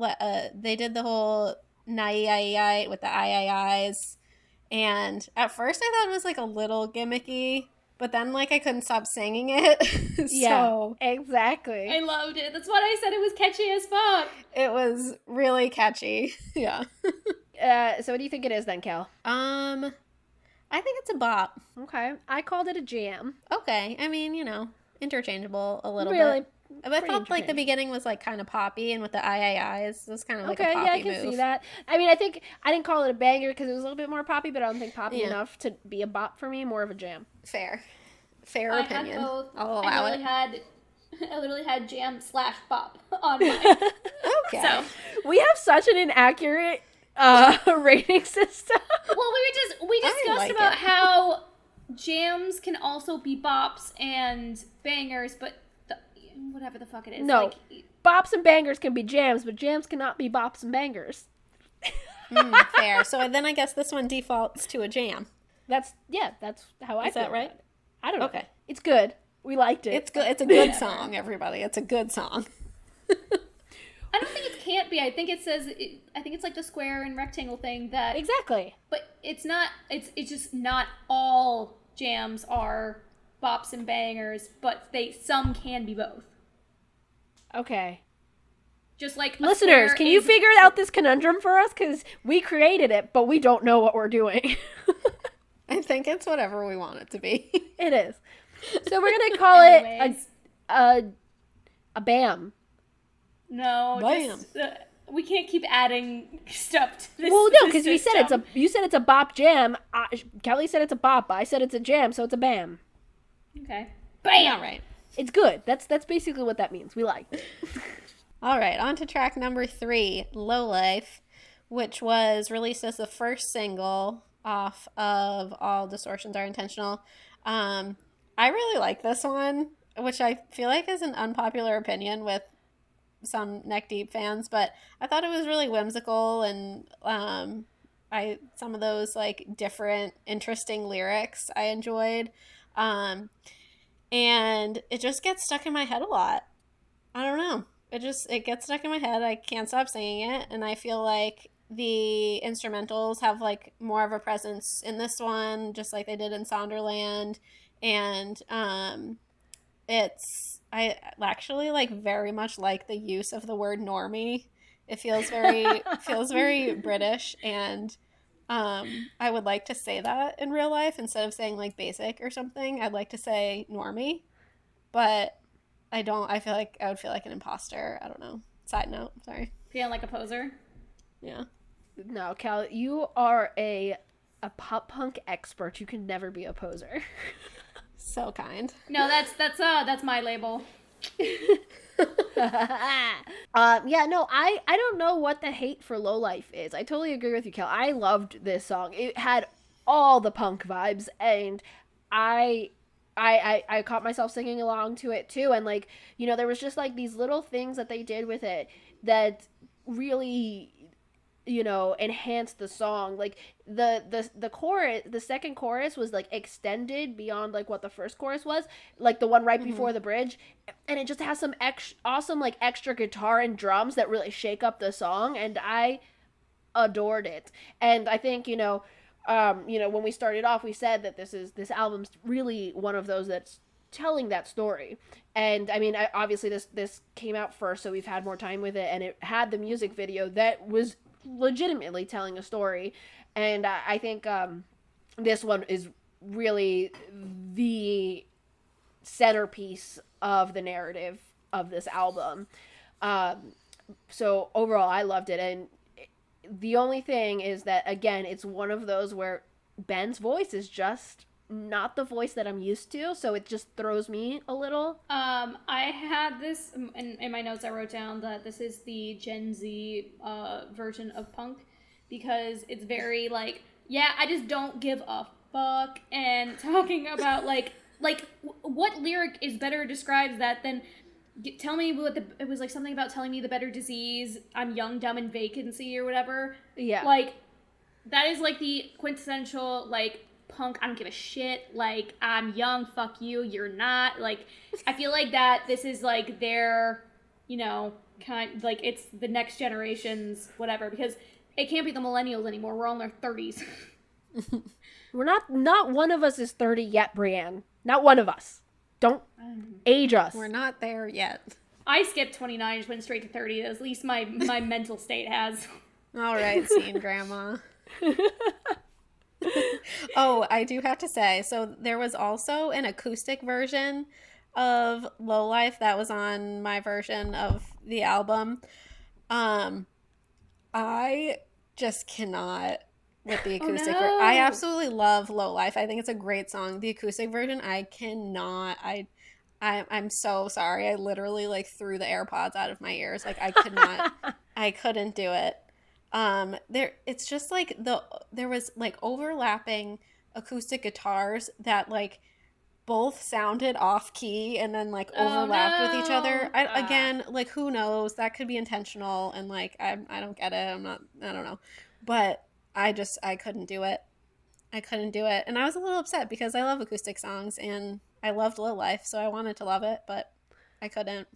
they did the whole nai with the i's, and at first I thought it was like a little gimmicky, but then like I couldn't stop singing it. Yeah, exactly. I loved it. That's what I said. It was catchy as fuck. It was really catchy. Yeah. So what do you think it is then, Kel? I think it's a bop. Okay, I called it a jam. Okay, I mean, interchangeable a little Really? bit. But I felt like the beginning was like kind of poppy, and with the ii's, it was kind of like Okay, a poppy yeah, I can move. see that. I mean, I think I didn't call it a banger because it was a little bit more poppy, but I don't think poppy enough to be a bop for me. More of a jam. Fair I opinion. had both. I'll allow it. I literally had jam / bop on mine. Okay. So We have such an inaccurate rating system. well, we discussed like about it. how jams can also be bops and bangers, but whatever the fuck it is. No. Bops and bangers can be jams, but jams cannot be bops and bangers. Fair. So then I guess this one defaults to a jam. That's how I Is feel that right? about it. I don't know. Okay. It's good. We liked it. It's good. It's a good song, everybody. It's a good song. I don't think it can't be. I think it says. I think it's like the square and rectangle thing that. Exactly. But it's not. It's just not all jams are bops and bangers, but some can be both. Okay. Just like Listeners, can you figure out this conundrum for us? Because we created it, but we don't know what we're doing. I think it's whatever we want it to be. It is. So we're gonna call Anyways. it a bam. No, Bam. just, we can't keep adding stuff to this. Well, no, this because you said it's a bop jam. Kelly said it's a bop. I said it's a jam, so it's a bam. Okay. Bam. All right. It's good. That's basically what that means. We liked it. All right, on to track number 3, Low Life, which was released as the first single off of All Distortions Are Intentional. I really like this one, which I feel like is an unpopular opinion with some Neck Deep fans, but I thought it was really whimsical, and some of those like different, interesting lyrics I enjoyed. And it just gets stuck in my head a lot. I don't know. it gets stuck in my head. I can't stop singing it, and I feel like the instrumentals have like more of a presence in this one, just like they did in Sonderland, and it's I actually like very much like the use of the word normie. It feels very British, and I would like to say that in real life instead of saying like basic or something. I'd like to say normie, but I don't. I feel like I would feel like an imposter. I don't know. Side note. Sorry. Feeling like a poser. Yeah. No, Cal, you are a pop punk expert. You can never be a poser. So kind. No, that's my label. Yeah, no, I don't know what the hate for Lowlife is. I totally agree with you, Kel. I loved this song. It had all the punk vibes, and I caught myself singing along to it too. And like, you know, there was just like these little things that they did with it that really, you know, enhanced the song. Like the chorus, the second chorus was like extended beyond like what the first chorus was, like the one right before the bridge, and it just has some awesome like extra guitar and drums that really shake up the song, and I adored it. And I think, you know, when we started off, we said that this album's really one of those that's telling that story. And I mean, obviously this came out first, so we've had more time with it, and it had the music video that was legitimately telling a story. And I think this one is really the centerpiece of the narrative of this album. So overall, I loved it. And the only thing is that, again, it's one of those where Ben's voice is just not the voice that I'm used to, so it just throws me a little. I had this in my notes. I wrote down that this is the Gen Z version of punk, because it's very like, yeah, I just don't give a fuck, and talking about like what lyric is better describes that than tell me what it was like something about telling me the better disease, I'm young, dumb, and vacancy or whatever. Yeah, like that is like the quintessential like punk, I don't give a shit, like, I'm young, fuck you, you're not. Like, I feel like that this is like their, you know, kind, like, it's the next generation's whatever, because it can't be the millennials anymore. We're all in our 30s. We're not one of us is 30 yet, Brianne. Not one of us. Don't age us. We're not there yet. I skipped 29, just went straight to 30. At least my mental state has. All right, scene grandma. Oh, I do have to say, so there was also an acoustic version of Lowlife that was on my version of the album. I just cannot with the acoustic version. I absolutely love Lowlife. I think it's a great song. The acoustic version, I cannot. I'm so sorry. I literally like threw the AirPods out of my ears. Like I could not. I couldn't do it. It's just like there was like overlapping acoustic guitars that like both sounded off key and then like overlapped with each other. Again, like who knows? That could be intentional, and like I don't get it. I don't know, but I couldn't do it. I couldn't do it, and I was a little upset because I love acoustic songs and I loved Lowlife, so I wanted to love it, but I couldn't.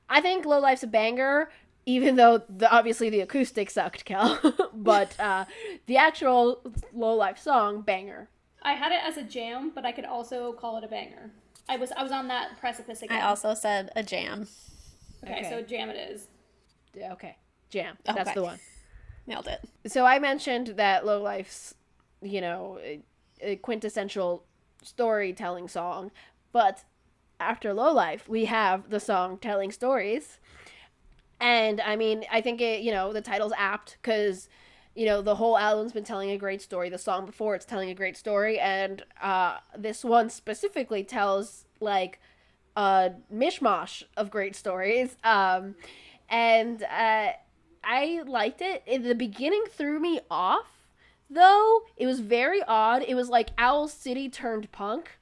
I think Lowlife's a banger. Even though obviously the acoustic sucked, Kel, but the actual Lowlife song, banger. I had it as a jam, but I could also call it a banger. I was on that precipice again. I also said a jam. Okay, so jam it is. Okay, jam. That's the one. Nailed it. So I mentioned that Lowlife's, you know, a quintessential storytelling song, but after Lowlife, we have the song Telling Stories. And I mean, I think it, you know, the title's apt because, you know, the whole album's been telling a great story. The song before it's telling a great story. And this one specifically tells like a mishmash of great stories. And I liked it. In the beginning threw me off, though. It was very odd. It was like Owl City turned punk.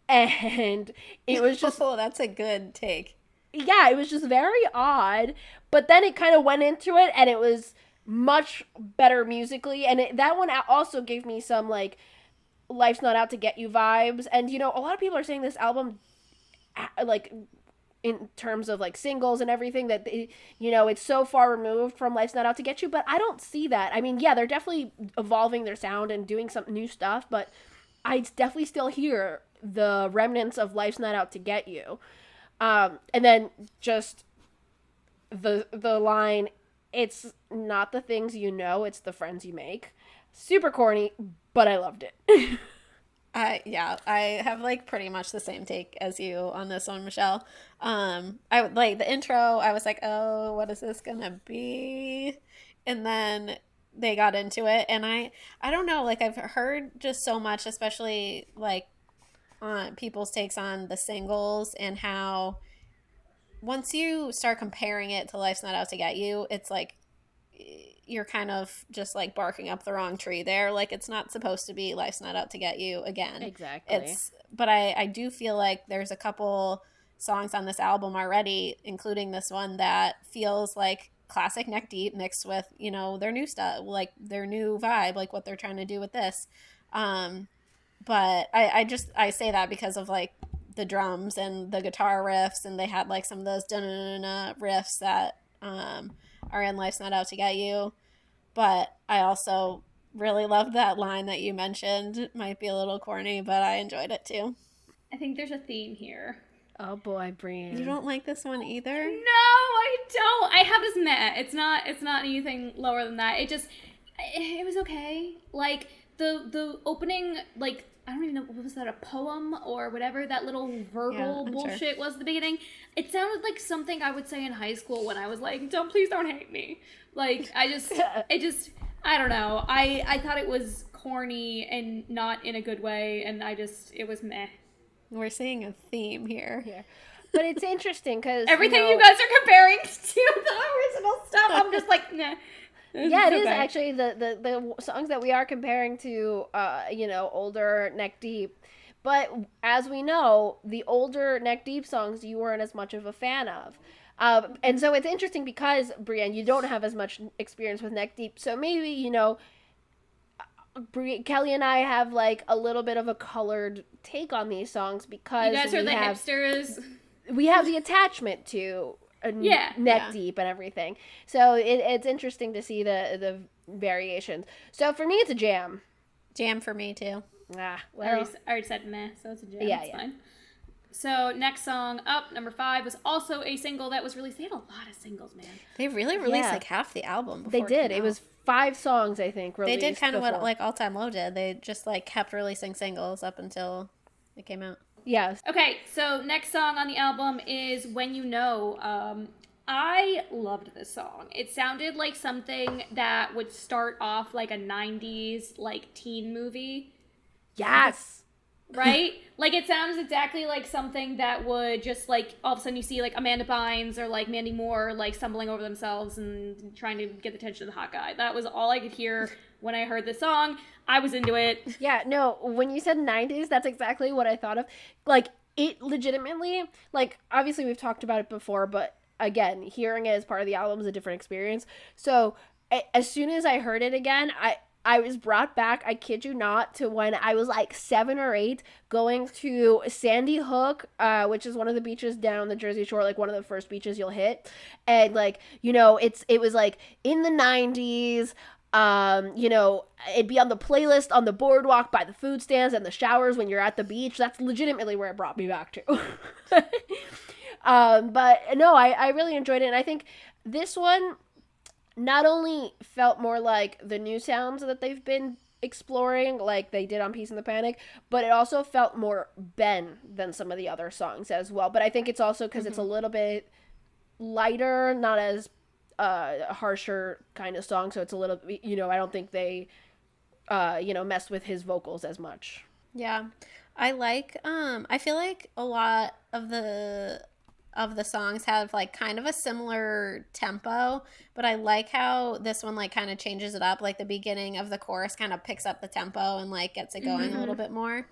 And it was just... Oh, that's a good take. Yeah, it was just very odd, but then it kind of went into it, and it was much better musically, and that one also gave me some, like, Life's Not Out to Get You vibes, and, you know, a lot of people are saying this album, like, in terms of like singles and everything that it's so far removed from Life's Not Out to Get You, but I don't see that. I mean, yeah, they're definitely evolving their sound and doing some new stuff, but I definitely still hear the remnants of Life's Not Out to Get You. And then just the line, it's not the things you know, it's the friends you make. Super corny, but I loved it. I have like pretty much the same take as you on this one, Michelle. I like the intro. I was like, oh, what is this gonna be? And then they got into it, and I don't know. Like I've heard just so much, especially like on people's takes on the singles and how once you start comparing it to Life's Not Out to Get You, it's like you're kind of just like barking up the wrong tree there. Like it's not supposed to be Life's Not Out to Get You again. Exactly. But I do feel like there's a couple songs on this album already, including this one, that feels like classic Neck Deep mixed with, their new stuff, like their new vibe, like what they're trying to do with this. But I say that because of like the drums and the guitar riffs, and they had like some of those da-na-na-na riffs that are in Life's Not Out to Get You. But I also really loved that line that you mentioned. It might be a little corny, but I enjoyed it too. I think there's a theme here. Oh boy, Brianne. You don't like this one either? No, I don't. I have this meh. It's not anything lower than that. It was okay. Like the opening, like I don't even know, what was that, a poem or whatever that little verbal bullshit was at the beginning? It sounded like something I would say in high school when I was like, please don't hate me. Like, I don't know. I thought it was corny and not in a good way, and it was meh. We're seeing a theme here. Yeah. But it's interesting because everything you guys are comparing to the original stuff, I'm just like, nah. Yeah, it is actually the songs that we are comparing to, older Neck Deep. But as we know, the older Neck Deep songs you weren't as much of a fan of. And so it's interesting because, Brianne, you don't have as much experience with Neck Deep. So maybe, Kelly and I have like a little bit of a colored take on these songs because you guys are the hipsters. We have the attachment to Neck Deep and everything. So it's interesting to see the variations. So for me, it's a jam. Jam for me too. I already said meh, so it's a jam. Yeah, it's fine. So next song up, number 5, was also a single that was released. They had a lot of singles, man. They really released like half the album before they did. It was 5 songs, I think, released. They did kind of what like All Time Low did. They just like kept releasing singles up until it came out. Yes. Okay, so next song on the album is When You Know. I loved this song. It sounded like something that would start off like a 90s like teen movie. Yes. Right? Like it sounds exactly like something that would just like all of a sudden you see like Amanda Bynes or like Mandy Moore like stumbling over themselves and trying to get the attention of the hot guy. That was all I could hear when I heard this song. I was into it. Yeah, no, when you said 90s, that's exactly what I thought of. Like it legitimately, like obviously we've talked about it before, but again, hearing it as part of the album is a different experience. So as soon as I heard it again, I was brought back, I kid you not, to when I was like 7 or 8, going to Sandy Hook, which is one of the beaches down the Jersey Shore, like one of the first beaches you'll hit. And like, it was like in the 90s, it'd be on the playlist on the boardwalk by the food stands and the showers when you're at the beach. That's legitimately where it brought me back to. But no, I really enjoyed it. And I think this one not only felt more like the new sounds that they've been exploring, like they did on Peace and the Panic, but it also felt more Ben than some of the other songs as well. But I think it's also because it's a little bit lighter, not as harsher kind of song. So it's a little, I don't think they, messed with his vocals as much. Yeah. I like, I feel like a lot of the songs have like kind of a similar tempo, but I like how this one like kind of changes it up. Like the beginning of the chorus kind of picks up the tempo and like gets it going a little bit more.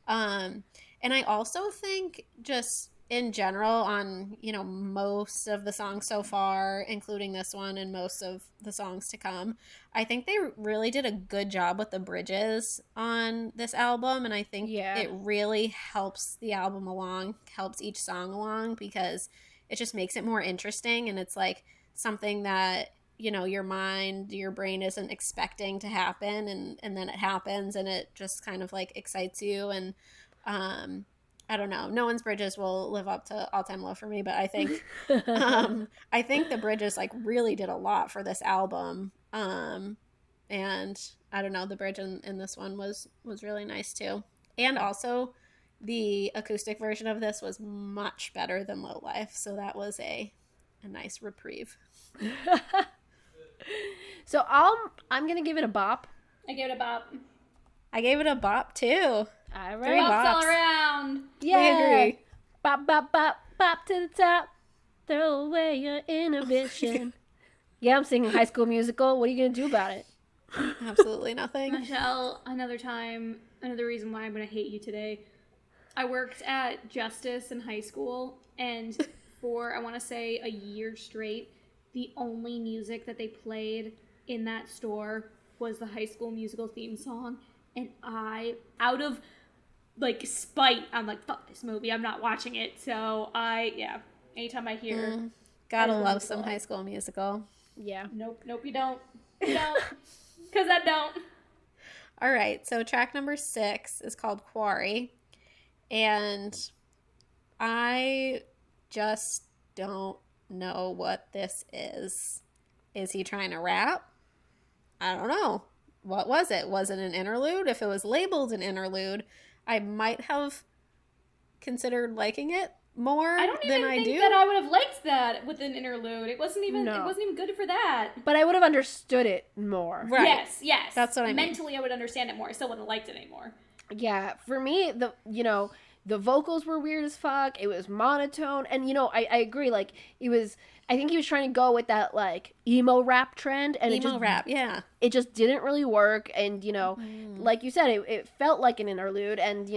And I also think just in general on, most of the songs so far, including this one and most of the songs to come, I think they really did a good job with the bridges on this album. And I think it really helps the album along, helps each song along, because it just makes it more interesting, and it's like something that, you know, your brain isn't expecting to happen, and then it happens, and it just kind of like excites you. And I don't know, no one's bridges will live up to All Time Low for me, but I think I think the bridges like really did a lot for this album. And I don't know, the bridge in this one was really nice too. And also the acoustic version of this was much better than Low Life, so that was a nice reprieve. So I'm gonna give it a bop. I give it a bop. I gave it a bop too. All Three right. Bops all bops. around. Yeah. We agree. Bop, bop, bop, bop to the top. Throw away your inhibition. Yeah, I'm singing High School Musical. What are you gonna do about it? Absolutely nothing. Michelle, another reason why I'm going to hate you today. I worked at Justice in high school, and for, I want to say, a year straight, the only music that they played in that store was the High School Musical theme song. And I, out of, like, spite, I'm like, fuck this movie, I'm not watching it. So anytime I hear... Gotta High School love Musical. some High School Musical. Yeah. Nope, you don't. You don't. Because I don't. All right, so track number 6 is called Quarry, and I just don't know what this is. Is he trying to rap? I don't know. What was it? Was it an interlude? If it was labeled an interlude, I might have considered liking it more I don't than even I think do. that I would have liked that with an interlude. It wasn't even No. good for that. But I would have understood it more. Right. Yes. That's what I mean. Mentally, I would understand it more. I still wouldn't have liked it anymore. Yeah, for me, the vocals were weird as fuck. It was monotone, and I agree. Like I think he was trying to go with that like emo rap trend, and Emo rap, yeah. it just didn't really work. And like you said, it felt like an interlude, and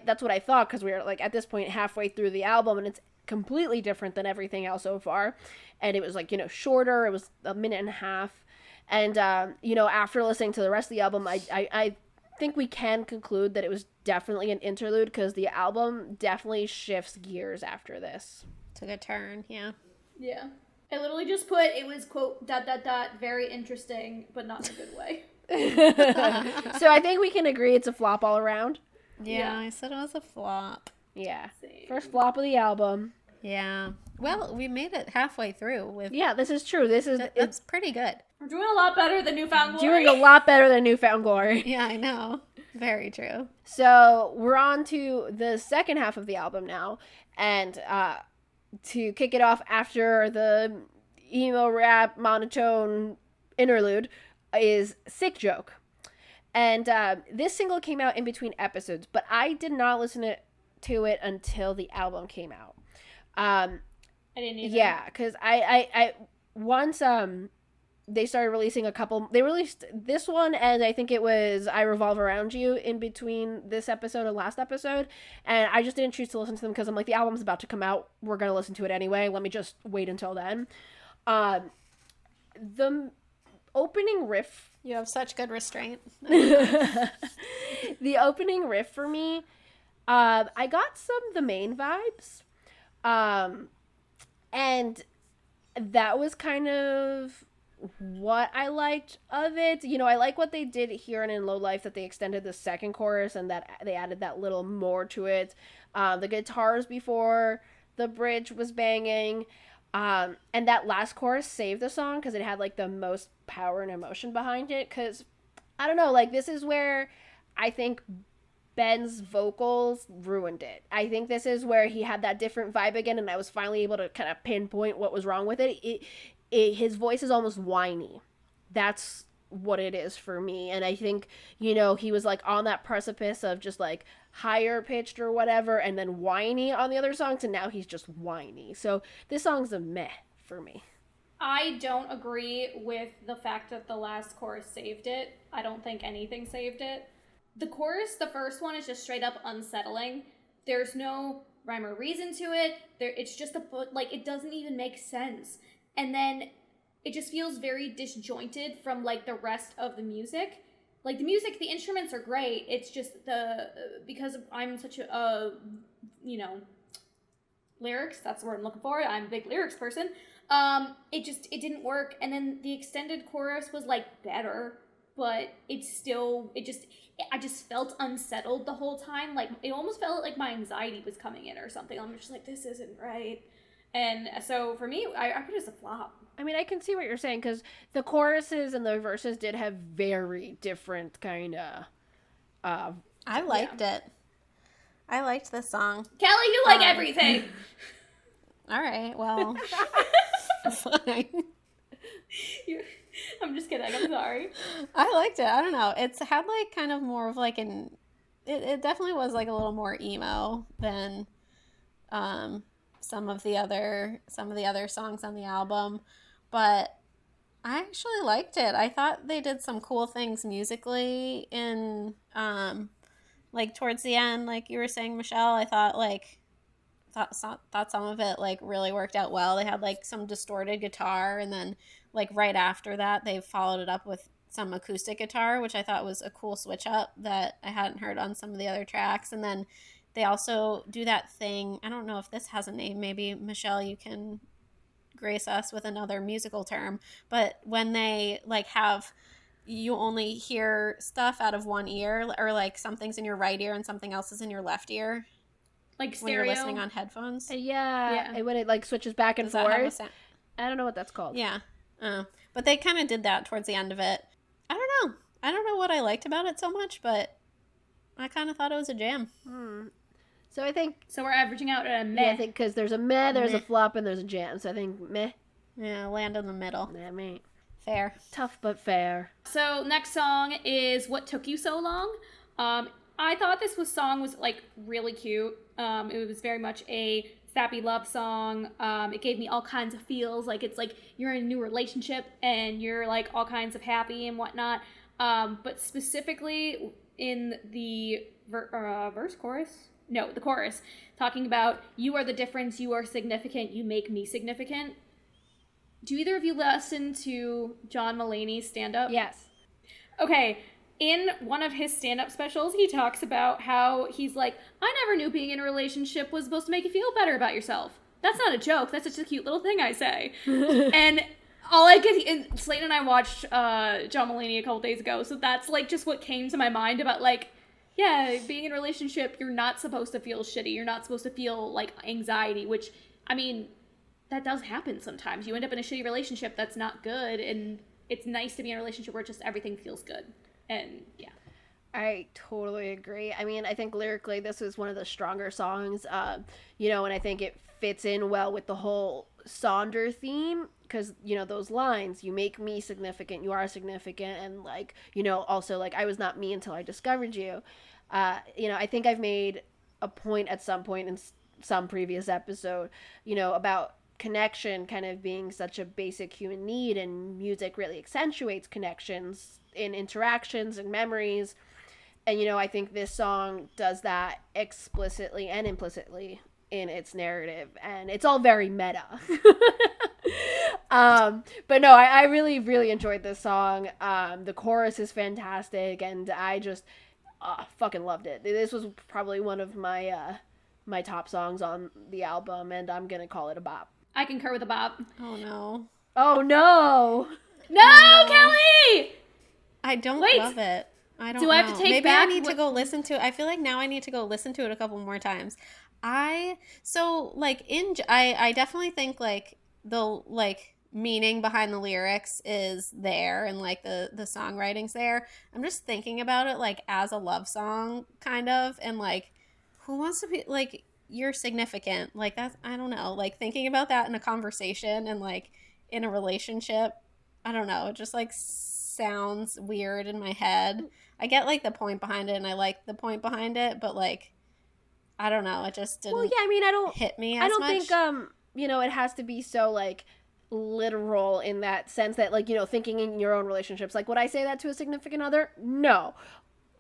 that's what I thought, because we were like at this point halfway through the album, and it's completely different than everything else so far. And it was like shorter. It was a minute and a half, and after listening to the rest of the album, I think we can conclude that it was definitely an interlude, because the album definitely shifts gears after this. Took a turn, yeah. Yeah. I literally just put, it was, quote, ... very interesting, but not in a good way. So I think we can agree it's a flop all around. Yeah, I said it was a flop. Yeah. Same. First flop of the album. Yeah. Well, we made it halfway through with Yeah, this is true. it's pretty good. We're doing a lot better than Newfound Glory. doing a lot better than Newfound Glory. Yeah, I know. Very true. So we're on to the second half of the album now, and to kick it off after the emo rap monotone interlude is Sick Joke. And this single came out in between episodes, but I did not listen to it until the album came out. I didn't either. Yeah, because I once they started releasing they released this one, and I think it was I Revolve Around You in between this episode and last episode, and I just didn't choose to listen to them because I'm like, the album's about to come out, we're gonna listen to it anyway, let me just wait until then. The opening riff, You have such good restraint. the opening riff for me, I got some The Main vibes, and that was kind of what I liked of it. I like what they did here and in Low Life, that they extended the second chorus and that they added that little more to it. The guitars before the bridge was banging, and that last chorus saved the song because it had like the most power and emotion behind it. Because I don't know, like this is where I think Ben's vocals ruined it. I think this is where he had that different vibe again, and I was finally able to kind of pinpoint what was wrong with it. His voice is almost whiny. That's what it is for me. And I think, he was like on that precipice of just like higher pitched or whatever, and then whiny on the other songs, and now he's just whiny. So this song's a meh for me. I don't agree with the fact that the last chorus saved it. I don't think anything saved it. The chorus, the first one, is just straight up unsettling. There's no rhyme or reason to it. It's just it doesn't even make sense. And then it just feels very disjointed from like the rest of the music. Like the music, the instruments are great. It's just because I'm such a lyrics. That's the word I'm looking for. I'm a big lyrics person. It didn't work. And then the extended chorus was like better, but I just felt unsettled the whole time. Like, it almost felt like my anxiety was coming in or something. I'm just like, this isn't right. And so for me, I put it as a flop. I mean, I can see what you're saying, because the choruses and the verses did have very different kind of... I liked it. I liked this song. Kelly, you like everything! All right, well... fine. I'm just kidding. I'm sorry. I liked it. I don't know. It's had like kind of more of like it definitely was like a little more emo than some of the other songs on the album, but I actually liked it. I thought they did some cool things musically in like towards the end, like you were saying, Michelle. I thought some of it like really worked out well. They had like some distorted guitar, and then like right after that they followed it up with some acoustic guitar, which I thought was a cool switch up that I hadn't heard on some of the other tracks. And then they also do that thing, I don't know if this has a name, maybe Michelle you can grace us with another musical term, but when they like have you only hear stuff out of one ear, or like something's in your right ear and something else is in your left ear, like stereo. when you're listening on headphones. Yeah. And when it like switches back and forth. I don't know what that's called. Yeah. But they kind of did that towards the end of it. I don't know what I liked about it so much, but I kind of thought it was a jam. So I think... So we're averaging out at a meh. Yeah, I think because there's a meh, there's a flop, and there's a jam. So I think meh. Yeah, land in the middle. I mean, fair. Tough but fair. So next song is What Took You So Long? I thought this song was like really cute. It was very much a sappy love song. It gave me all kinds of feels. Like, it's like you're in a new relationship and you're like all kinds of happy and whatnot. But specifically in the the chorus, talking about you are the difference, you are significant, you make me significant. Do either of you listen to John Mulaney's stand-up? Yes. Okay. In one of his stand-up specials, he talks about how he's like, I never knew being in a relationship was supposed to make you feel better about yourself. That's not a joke. That's just a cute little thing I say. And all I get, and Slayton and I watched John Mulaney a couple days ago, so that's like just what came to my mind about like, yeah, being in a relationship, you're not supposed to feel shitty. You're not supposed to feel like anxiety, which, I mean, that does happen sometimes. You end up in a shitty relationship that's not good, and it's nice to be in a relationship where just everything feels good. And yeah, I totally agree. I mean, I think lyrically this is one of the stronger songs, and I think it fits in well with the whole Sonder theme, because, those lines, you make me significant, you are significant, and like, also like, I was not me until I discovered you. I think I've made a point at some point in some previous episode, about connection kind of being such a basic human need, and music really accentuates connections in interactions and memories. And I think this song does that explicitly and implicitly in its narrative, and it's all very meta. But no, I really, really enjoyed this song. The chorus is fantastic, and I just fucking loved it. This was probably one of my my top songs on the album, and I'm gonna call it a bop. I concur with a bop. Oh no. Oh no. No, Kelly! I don't love it. I don't know. Do I have to take Maybe back I need to go listen to it. I feel like now I need to go listen to it a couple more times. I definitely think like the like meaning behind the lyrics is there, and like the songwriting's there. I'm just thinking about it like as a love song kind of, and like who wants to be like you're significant, like that's, I don't know, like thinking about that in a conversation and like in a relationship, I don't know, it just like sounds weird in my head. I get like the point behind it, and I like the point behind it, but like I don't know, it just didn't hit me as much. Think it has to be so like literal in that sense that like thinking in your own relationships, like would I say that to a significant other? No.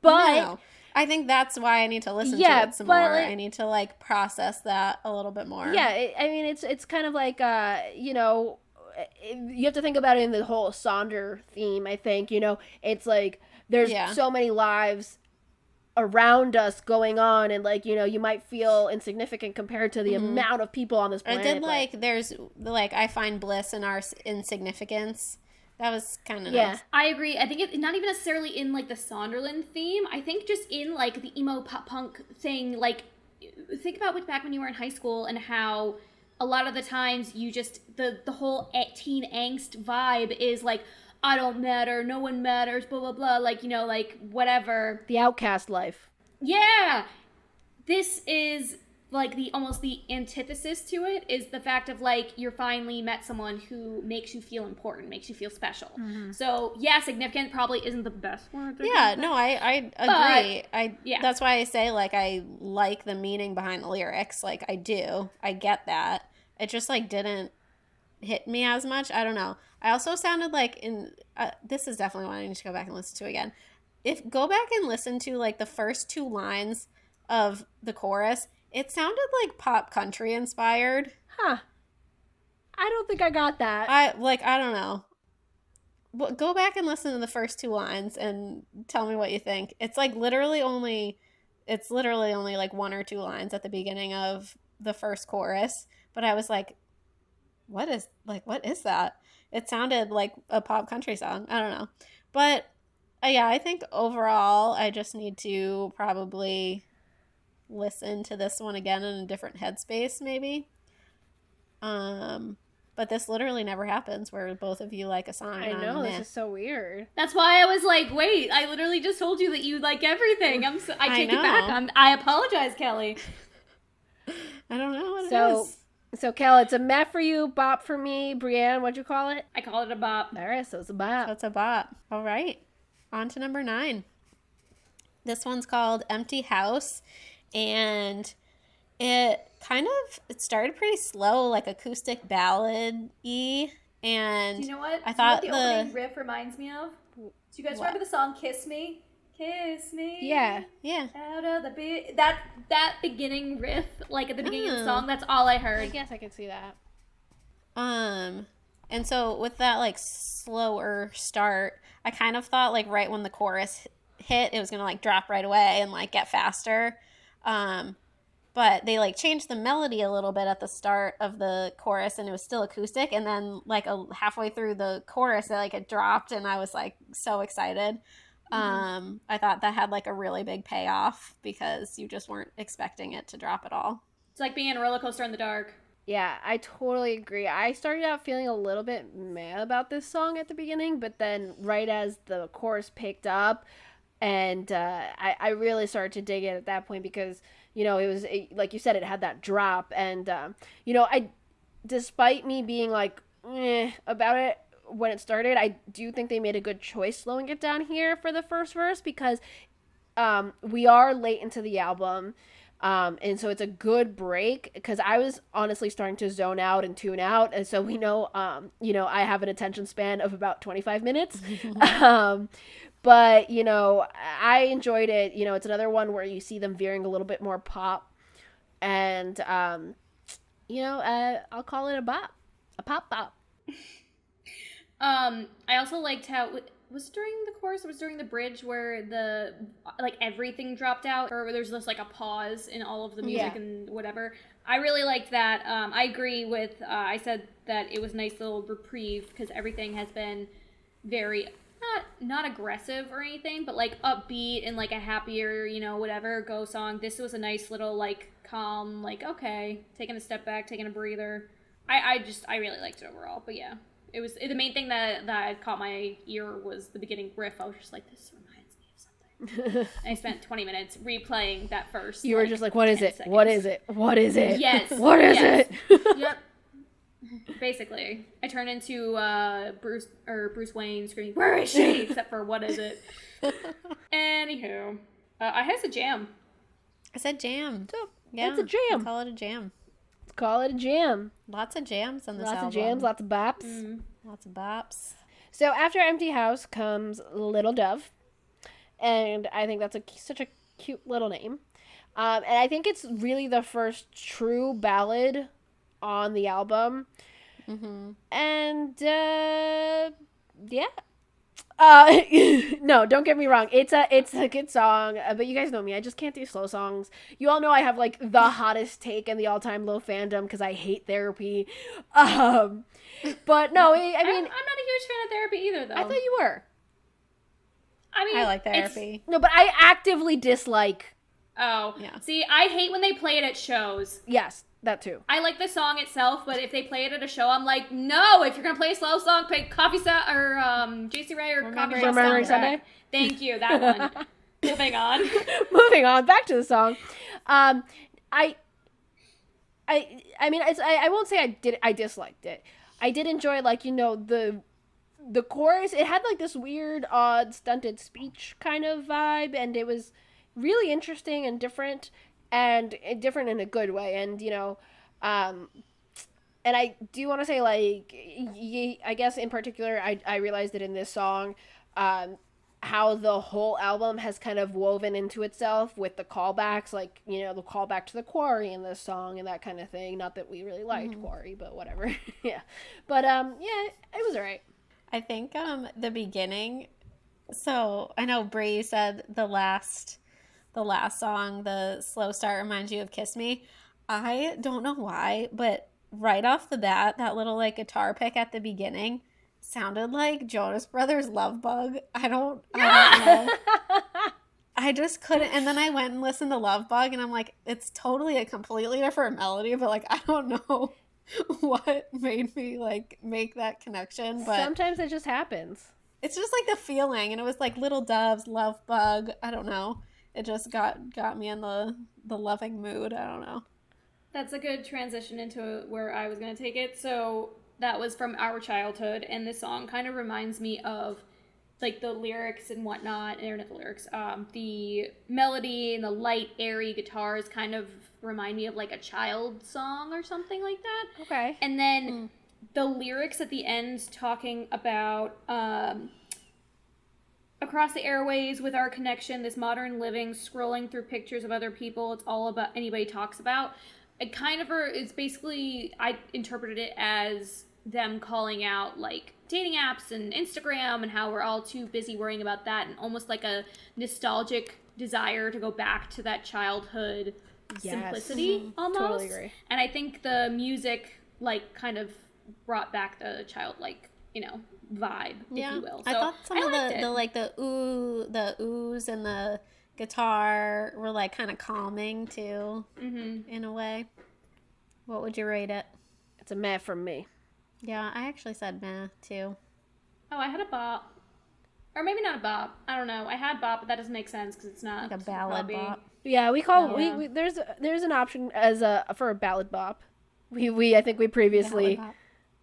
But no. I think that's why I need to listen to it some more. Like, I need to like process that a little bit more. Yeah, it's kind of like you have to think about it in the whole Sonder theme. I think it's like there's so many lives around us going on, and like, you know, you might feel insignificant compared to the amount of people on this planet. I did like, there's like, I find bliss in our insignificance. That was kind of nice. I agree. I think it's not even necessarily in like the Sonderland theme. I think just in like the emo pop punk thing. Like, think about back when you were in high school and how a lot of the times you just the whole teen angst vibe is like, I don't matter, no one matters, blah blah blah. Like, you know, like whatever. The outcast life. Yeah, this is like almost the antithesis to it, is the fact of like, you're finally met someone who makes you feel important, makes you feel special. So yeah, significant probably isn't the best word. Yeah, no, I agree. Yeah. That's why I say, like, I like the meaning behind the lyrics. Like, I do. I get that. It just, like, didn't hit me as much. I don't know. I also sounded like this is definitely one I need to go back and listen to again. Go back and listen to, like, the first 2 lines of the chorus. It sounded like pop country inspired. Huh. I don't think I got that. I don't know. Well, go back and listen to the first 2 lines and tell me what you think. It's literally only like 1 or 2 lines at the beginning of the first chorus. But I was like, what is that? It sounded like a pop country song. I don't know. But yeah, I think overall I just need to probably listen to this one again in a different headspace maybe. But this literally never happens where both of you like a song. I know, this is so weird. That's why I was like, wait, I literally just told you that you like everything. I take it back. I apologize, Kelly. I don't know what it is. So, Kel, it's a meh for you, bop for me. Brianne, what'd you call it? I call it a bop. All right, so it's a bop. So it's a bop. All right. On to number 9. This one's called Empty House. And it started pretty slow, like acoustic ballad-y. And do you know what? I thought the opening riff reminds me of? Do you guys remember the song Kiss Me? Kiss me. Yeah. Out of the that beginning riff, like at the beginning of the song, that's all I heard. I guess I could see that. And so with that like slower start, I kind of thought like right when the chorus hit, it was gonna like drop right away and like get faster. But they like changed the melody a little bit at the start of the chorus, and it was still acoustic. And then like halfway through the chorus, it dropped, and I was like so excited. I thought that had like a really big payoff because you just weren't expecting it to drop at all. It's like being in a roller coaster in the dark. Yeah, I totally agree. I started out feeling a little bit mad about this song at the beginning, but then right as the chorus picked up, and I really started to dig it at that point because, you know, it was, like you said, it had that drop. And, you know, despite me being like, about it, when it started, I do think they made a good choice slowing it down here for the first verse because we are late into the album, and so it's a good break because I was honestly starting to zone out and tune out, and so we know, you know, I have an attention span of about 25 minutes, but, you know, I enjoyed it. You know, it's another one where you see them veering a little bit more pop, and, you know, I'll call it a bop, a pop bop. I also liked how was it during the chorus, it was during the bridge where the like everything dropped out, or there's just like a pause in all of the music and whatever. I really liked that. I agree with I said that it was a nice little reprieve because everything has been very not aggressive or anything, but like upbeat and like a happier, you know, whatever go song. This was a nice little like calm, like okay, taking a step back, taking a breather. I really liked it overall, but yeah. It was the main thing that caught my ear was the beginning riff. I was just like, this reminds me of something. And I spent 20 minutes replaying that first. You were just like, what is it? Seconds. What is it? What is it? Yes. What is it? Yep. Basically, I turned into Bruce Wayne screaming, "Where is she?" Except for what is it? Anywho, I said jam. I said jam. Yeah, it's a jam. Call it a jam. Call it a jam. Lots of jams on this album. album. Lots of jams, lots of bops. Lots of bops. So after Empty House comes Little Dove. And I think that's such a cute little name. And I think it's really the first true ballad on the album. And, yeah. No, don't get me wrong. It's a good song, but you guys know me. I just can't do slow songs. You all know I have like the hottest take in the all-time low fandom because I hate therapy. Um, but no, I mean, I'm not a huge fan of therapy either, though. I thought you were. I mean, I like therapy. No, but I actively dislike. Oh, Yeah. See, I hate when they play it at shows. Yes, that too. I like the song itself, but if they play it at a show, I'm like, no. If you're gonna play a slow song, play Coffee Set or JC Ray or Coffee Shop Remembering Soundtrack. Sunday? Thank you, that one. Moving on. Moving on, back to the song. I mean, I won't say I disliked it. I did enjoy, like, you know, the chorus. It had like this weird, odd, stunted speech kind of vibe, and it was really interesting and different in a good way. And you know, and I do want to say, like, I guess in particular, I realized that in this song, how the whole album has kind of woven into itself with the callbacks, like, you know, the callback to the Quarry in this song and that kind of thing. Not that we really liked Quarry, but whatever. Yeah. But yeah, it was alright. I think the beginning. So I know Bree said the last song, the slow start, reminds you of "Kiss Me." I don't know why, but right off the bat, that little like guitar pick at the beginning sounded like Jonas Brothers' "Love Bug." I don't know. I just couldn't. And then I went and listened to "Love Bug," and I'm like, it's totally a completely different melody, but like I don't know what made me like make that connection. But Sometimes it just happens. it's just like the feeling, and it was like Little Doves, "Love Bug." I don't know. It just got me in the loving mood. I don't know. That's a good transition into where I was going to take it. So that was from our childhood, and this song kind of reminds me of like the lyrics and whatnot, or not the lyrics, the melody and the light, airy guitars kind of remind me of like a child song or something like that. Okay. And then the lyrics at the end talking about across the airways with our connection, this modern living, scrolling through pictures of other people, it's all about anybody talks about. It kind of is basically, I interpreted it as them calling out like dating apps and Instagram and how we're all too busy worrying about that, and almost like a nostalgic desire to go back to that childhood simplicity almost. Totally agree. And I think the music like kind of brought back the childlike, you know, vibe, if you will. So I thought some of liked it. the like the oohs and the guitar were like kind of calming too, in a way. What would you rate it? It's a meh from me. Yeah, I actually said meh too. Oh, I had a bop. Or maybe not a bop. I don't know. I had bop, but that doesn't make sense because it's not Like a ballad poppy. bop. Yeah, we call Yeah. we there's an option as for a ballad bop. I think we previously Ballad bop.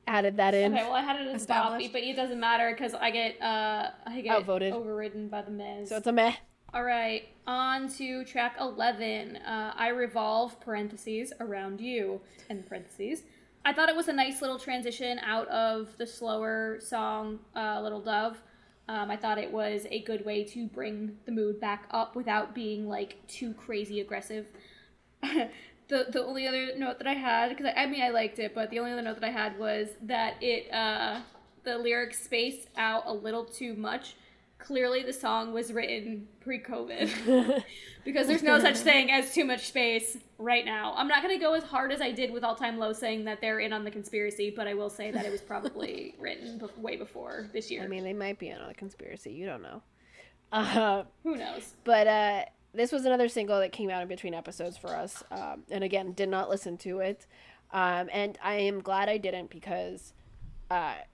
added that in. Okay, well, I had it as bop, Established. but it doesn't matter because I get Outvoted. overridden by the mez. So it's a meh. All right, on to track 11. I revolve parentheses around you end parentheses. I thought it was a nice little transition out of the slower song Little Dove. I thought it was a good way to bring the mood back up without being like too crazy aggressive. The only other note that I had, because I mean I liked it, but the only other note that I had was that it the lyrics spaced out a little too much. Clearly the song was written pre-COVID because there's no such thing as too much space right now. I'm not going to go as hard as I did with All Time Low saying that they're in on the conspiracy, but I will say that it was probably written way before this year. I mean, they might be in on a conspiracy. You don't know. Who knows? But this was another single that came out in between episodes for us. And again, did not listen to it. And I am glad I didn't because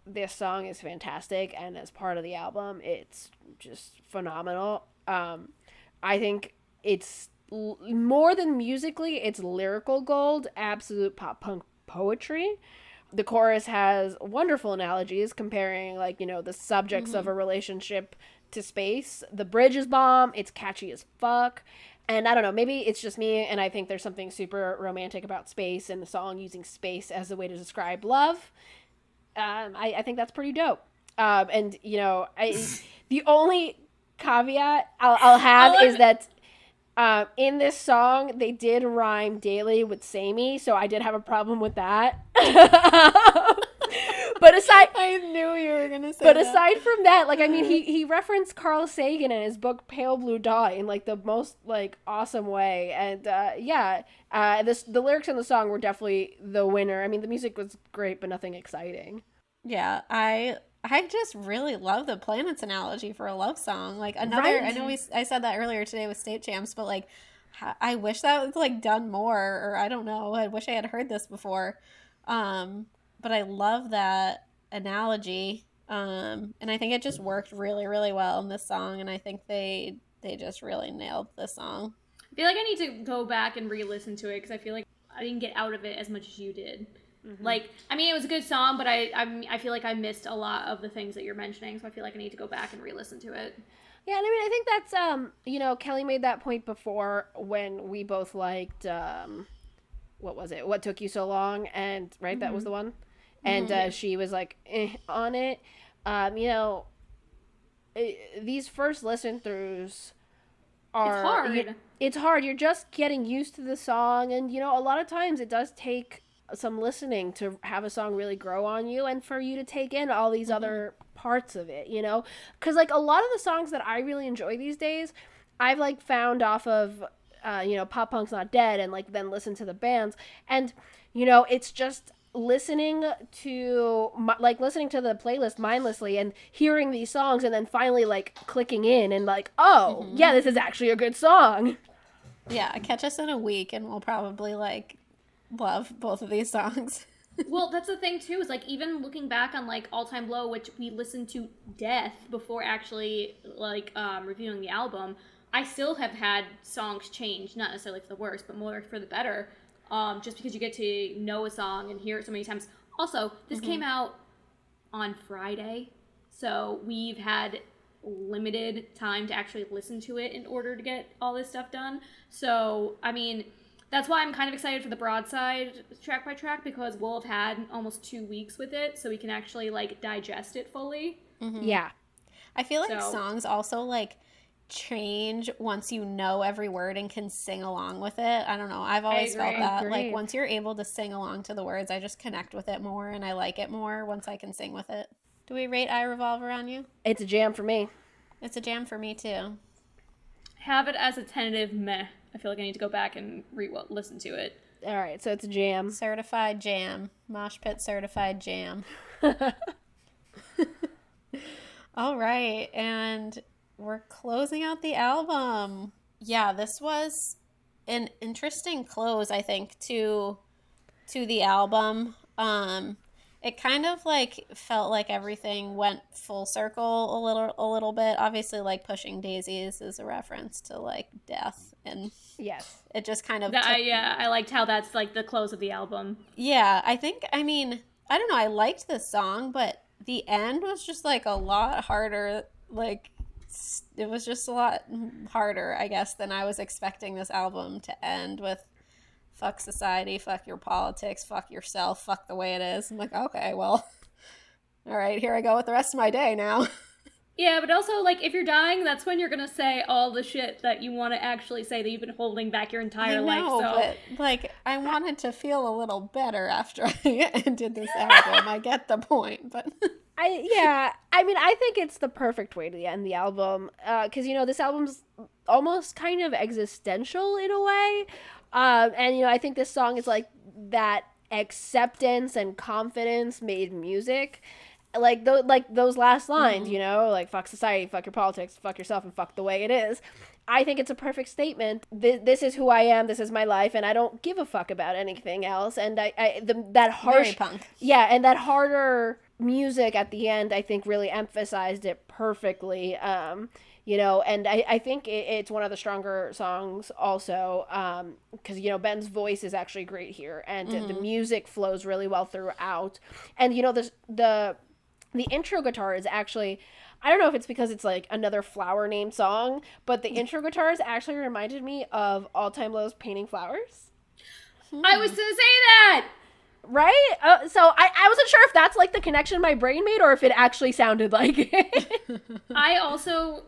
this song is fantastic. And as part of the album, it's just phenomenal. I think it's more than musically, it's lyrical gold, absolute pop punk poetry. The chorus has wonderful analogies comparing, like, you know, the subjects of a relationship to space. The bridge is bomb. It's catchy as fuck. And I don't know, maybe it's just me, and I think there's something super romantic about space and the song using space as a way to describe love. I think that's pretty dope. And, you know, the only caveat I'll have is that in this song, they did rhyme daily with samey, so I did have a problem with that. But aside, I knew you were gonna say but that. aside from that, like, I mean, he referenced Carl Sagan in his book Pale Blue Dot in like the most like awesome way, and the lyrics in the song were definitely the winner. I mean, the music was great, but nothing exciting. Yeah, I just really love the planets analogy for a love song. Like another, Right. I know I said that earlier today with State Champs, but like I wish that was like done more, or I don't know. I wish I had heard this before. But I love that analogy. And I think it just worked really, really well in this song. And I think they just really nailed this song. I feel like I need to go back and re-listen to it because I feel like I didn't get out of it as much as you did. Like, I mean, it was a good song, but I feel like I missed a lot of the things that you're mentioning, so I feel like I need to go back and re-listen to it. Yeah, and I mean, I think that's Kelly made that point before when we both liked what was it? What Took You So Long? And right, that was the one. And she was like on it. These first listen throughs are It's hard. It's hard. You're just getting used to the song, and a lot of times it does take some listening to have a song really grow on you and for you to take in all these other parts of it, because like a lot of the songs that I really enjoy these days I've like found off of Pop Punk's Not Dead, and like then listen to the bands, and it's just listening to the playlist mindlessly and hearing these songs and then finally like clicking in and like, oh yeah, this is actually a good song. Yeah, catch us in a week and we'll probably like love both of these songs. Well, that's the thing too, is like even looking back on like All Time Low, which we listened to death before actually like reviewing the album, I still have had songs change, not necessarily for the worse, but more for the better, just because you get to know a song and hear it so many times. Also, this came out on Friday, so we've had limited time to actually listen to it in order to get all this stuff done. So, I mean, that's why I'm kind of excited for the Broadside track by track, because we'll have had almost 2 weeks with it, so we can actually like digest it fully. Yeah. I feel like songs also like change once you know every word and can sing along with it. I don't know. I've always felt that. Like once you're able to sing along to the words, I just connect with it more and I like it more once I can sing with it. Do we rate I Revolve Around You? It's a jam for me. It's a jam for me too. Have it as a tentative meh. I feel like I need to go back and listen to it. All right, so it's a jam. Certified jam. Moshpit certified jam. All right, and we're closing out the album. Yeah, this was an interesting close, I think, to the album. It kind of like felt like everything went full circle a little bit. Obviously, like Pushing Daisies is a reference to like death, and Yes, it just kind of I liked how that's like the close of the album. Yeah, I don't know, I liked this song, but the end was just like a lot harder. Like it was just a lot harder, I guess, than I was expecting this album to end with. Fuck society, fuck your politics, fuck yourself, fuck the way it is. I'm like, okay, well, all right, here I go with the rest of my day now. Yeah, but also, like, if you're dying, that's when you're gonna say all the shit that you want to actually say that you've been holding back your entire life. So, but, like, I wanted to feel a little better after I ended this album. I get the point, but... I think it's the perfect way to end the album, because, this album's almost kind of existential in a way. And I think this song is like that acceptance and confidence made music, like those last lines, like fuck society, fuck your politics, fuck yourself, and fuck the way it is. I think it's a perfect statement. This is who I am. This is my life, and I don't give a fuck about anything else. And that harsh, very punk. Yeah, and that harder music at the end, I think, really emphasized it perfectly. And I think it's one of the stronger songs also, because, Ben's voice is actually great here, and the music flows really well throughout. And, the intro guitar is actually, I don't know if it's because it's like another flower named song, but the intro guitars actually reminded me of All Time Low's Painting Flowers. I was gonna say that! Right? So I wasn't sure if that's like the connection my brain made or if it actually sounded like it. I also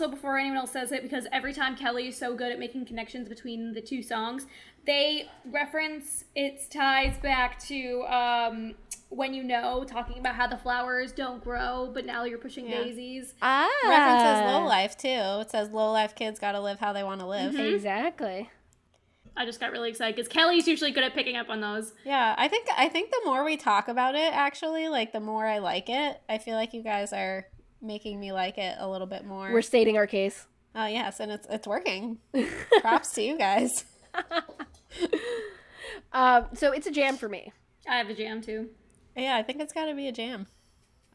before anyone else says it, because every time Kelly is so good at making connections between the two songs, they reference its ties back to When You Know, talking about how the flowers don't grow, but now you're pushing daisies. References Low Life too. It says low life kids gotta live how they want to live. Mm-hmm. Exactly. I just got really excited because Kelly's usually good at picking up on those. Yeah, I think the more we talk about it, actually, like the more I like it. I feel like you guys are making me like it a little bit more. We're stating our case. Oh yes, and it's working. Props to you guys. So it's a jam for me. I have a jam too. Yeah, I think it's got to be a jam.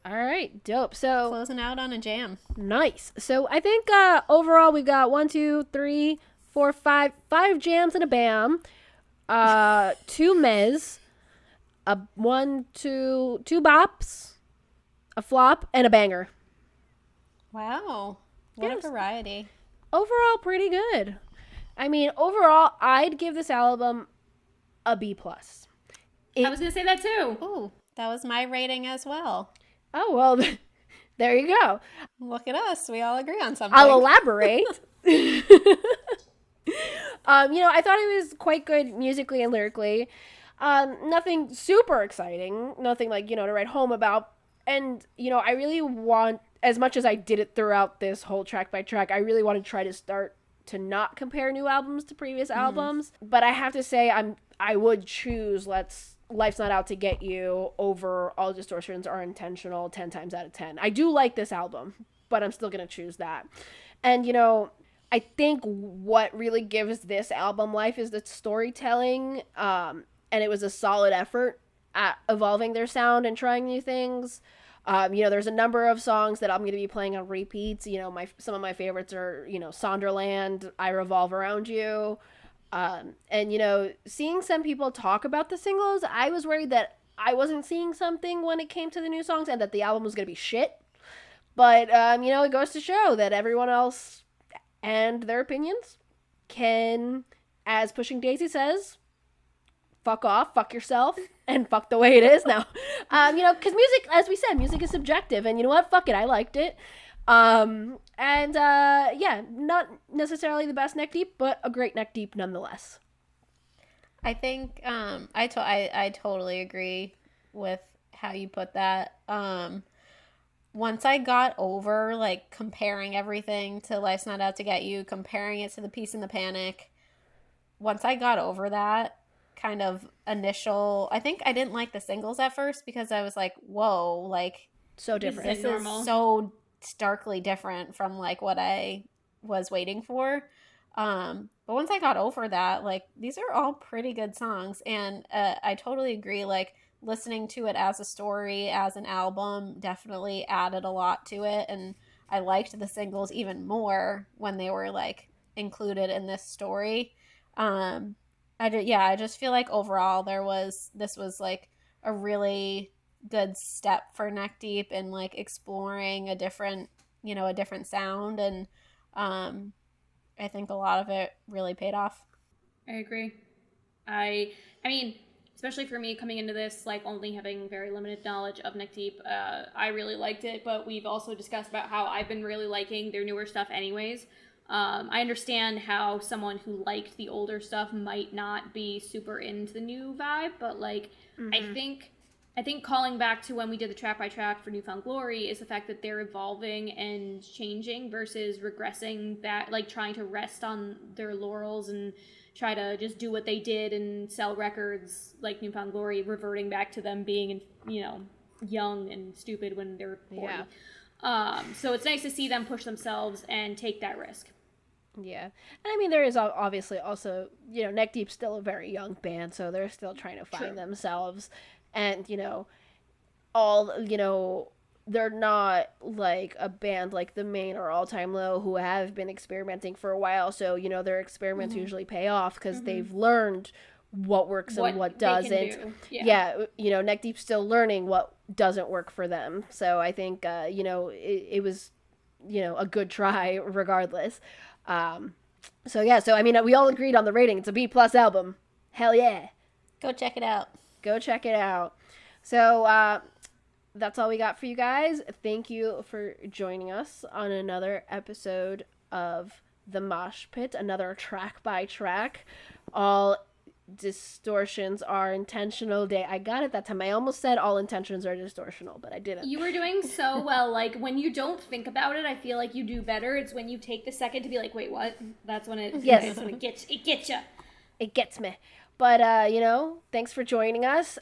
All right, dope. So Closing out on a jam. nice. So I think overall we've got 1, 2, 3, 4, 5 jams and a bam, 2 mez, two bops, a flop, and a banger. Wow, what Yes. a variety. Overall, pretty good. I mean, overall, I'd give this album a B+. I was gonna say that too. Ooh, that was my rating as well. Oh, well, there you go. Look at us. We all agree on something. I'll elaborate. I thought it was quite good musically and lyrically. Nothing super exciting. Nothing like, to write home about. And, I really want, as much as I did it throughout this whole track by track, I really want to try to start to not compare new albums to previous albums. But I have to say, I would choose Life's Not Out to Get You over All Distortions Are Intentional 10 times out of 10. I do like this album, but I'm still going to choose that. And, I think what really gives this album life is the storytelling, and it was a solid effort at evolving their sound and trying new things. There's a number of songs that I'm going to be playing on repeats. Some of my favorites are, Sonderland, I Revolve Around You. And, seeing some people talk about the singles, I was worried that I wasn't seeing something when it came to the new songs and that the album was going to be shit. But, it goes to show that everyone else and their opinions can, as Pushing Daisy says, fuck off, fuck yourself, and fuck the way it is now. Because music, as we said, music is subjective, and you know what? Fuck it, I liked it. Not necessarily the best neck deep, but a great neck deep nonetheless. I think I totally agree with how you put that. Once I got over like comparing everything to Life's Not Out to Get You, comparing it to The Peace and the Panic, once I got over that kind of initial, I think I didn't like the singles at first because I was like, whoa, like So different. this is so starkly different from like what I was waiting for. But once I got over that, like these are all pretty good songs, and I totally agree. Like listening to it as a story, as an album, definitely added a lot to it, and I liked the singles even more when they were like included in this story. I just feel like overall this was like a really good step for Neck Deep in like exploring a different sound, and I think a lot of it really paid off. I agree. I mean, especially for me coming into this, like only having very limited knowledge of Neck Deep, I really liked it, but we've also discussed about how I've been really liking their newer stuff anyways. I understand how someone who liked the older stuff might not be super into the new vibe, but like, I think calling back to when we did the track by track for Newfound Glory is the fact that they're evolving and changing versus regressing, that like trying to rest on their laurels and try to just do what they did and sell records like Newfound Glory, reverting back to them being, young and stupid when they were 40. Yeah. So it's nice to see them push themselves and take that risk. Yeah. And I mean, there is obviously also, Neck Deep's still a very young band, so they're still trying to find themselves. And, they're not like a band like The Main or All Time Low who have been experimenting for a while. So, their experiments usually pay off because they've learned what works and what doesn't. Neck Deep's still learning what doesn't work for them. So I think, it was, a good try regardless. So I mean, we all agreed on the rating. It's a B+ album. Hell yeah. Go check it out. Go check it out. So that's all we got for you guys. Thank you for joining us on another episode of the Moshpit, another track by track. All distortions are intentional day. I got it that time. I almost said all intentions are distortional, but I didn't. You were doing so well. Like, when you don't think about it, I feel like you do better. It's when you take the second to be like, wait, what? That's when it, Yes. that's when it gets you. It gets me. But, thanks for joining us.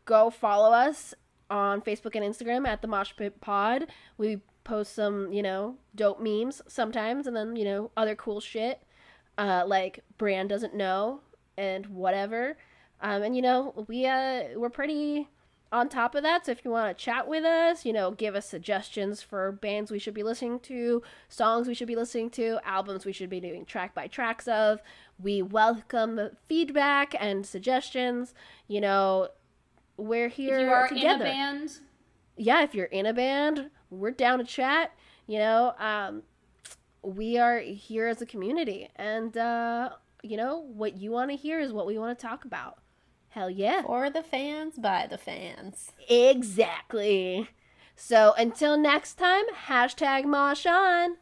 Go follow us on Facebook and Instagram at the Moshpit Pod. We post some, dope memes sometimes, and then, other cool shit, like Brianne doesn't know and whatever. And we're pretty on top of that. So if you want to chat with us, give us suggestions for bands we should be listening to, songs we should be listening to, albums we should be doing track by tracks of. We welcome feedback and suggestions. We're here If you are together. in a band, Yeah, if you're in a band, we're down to chat. We are here as a community, and what you want to hear is what we want to talk about. Hell yeah. For the fans, by the fans. Exactly. So until next time, #Mosh on.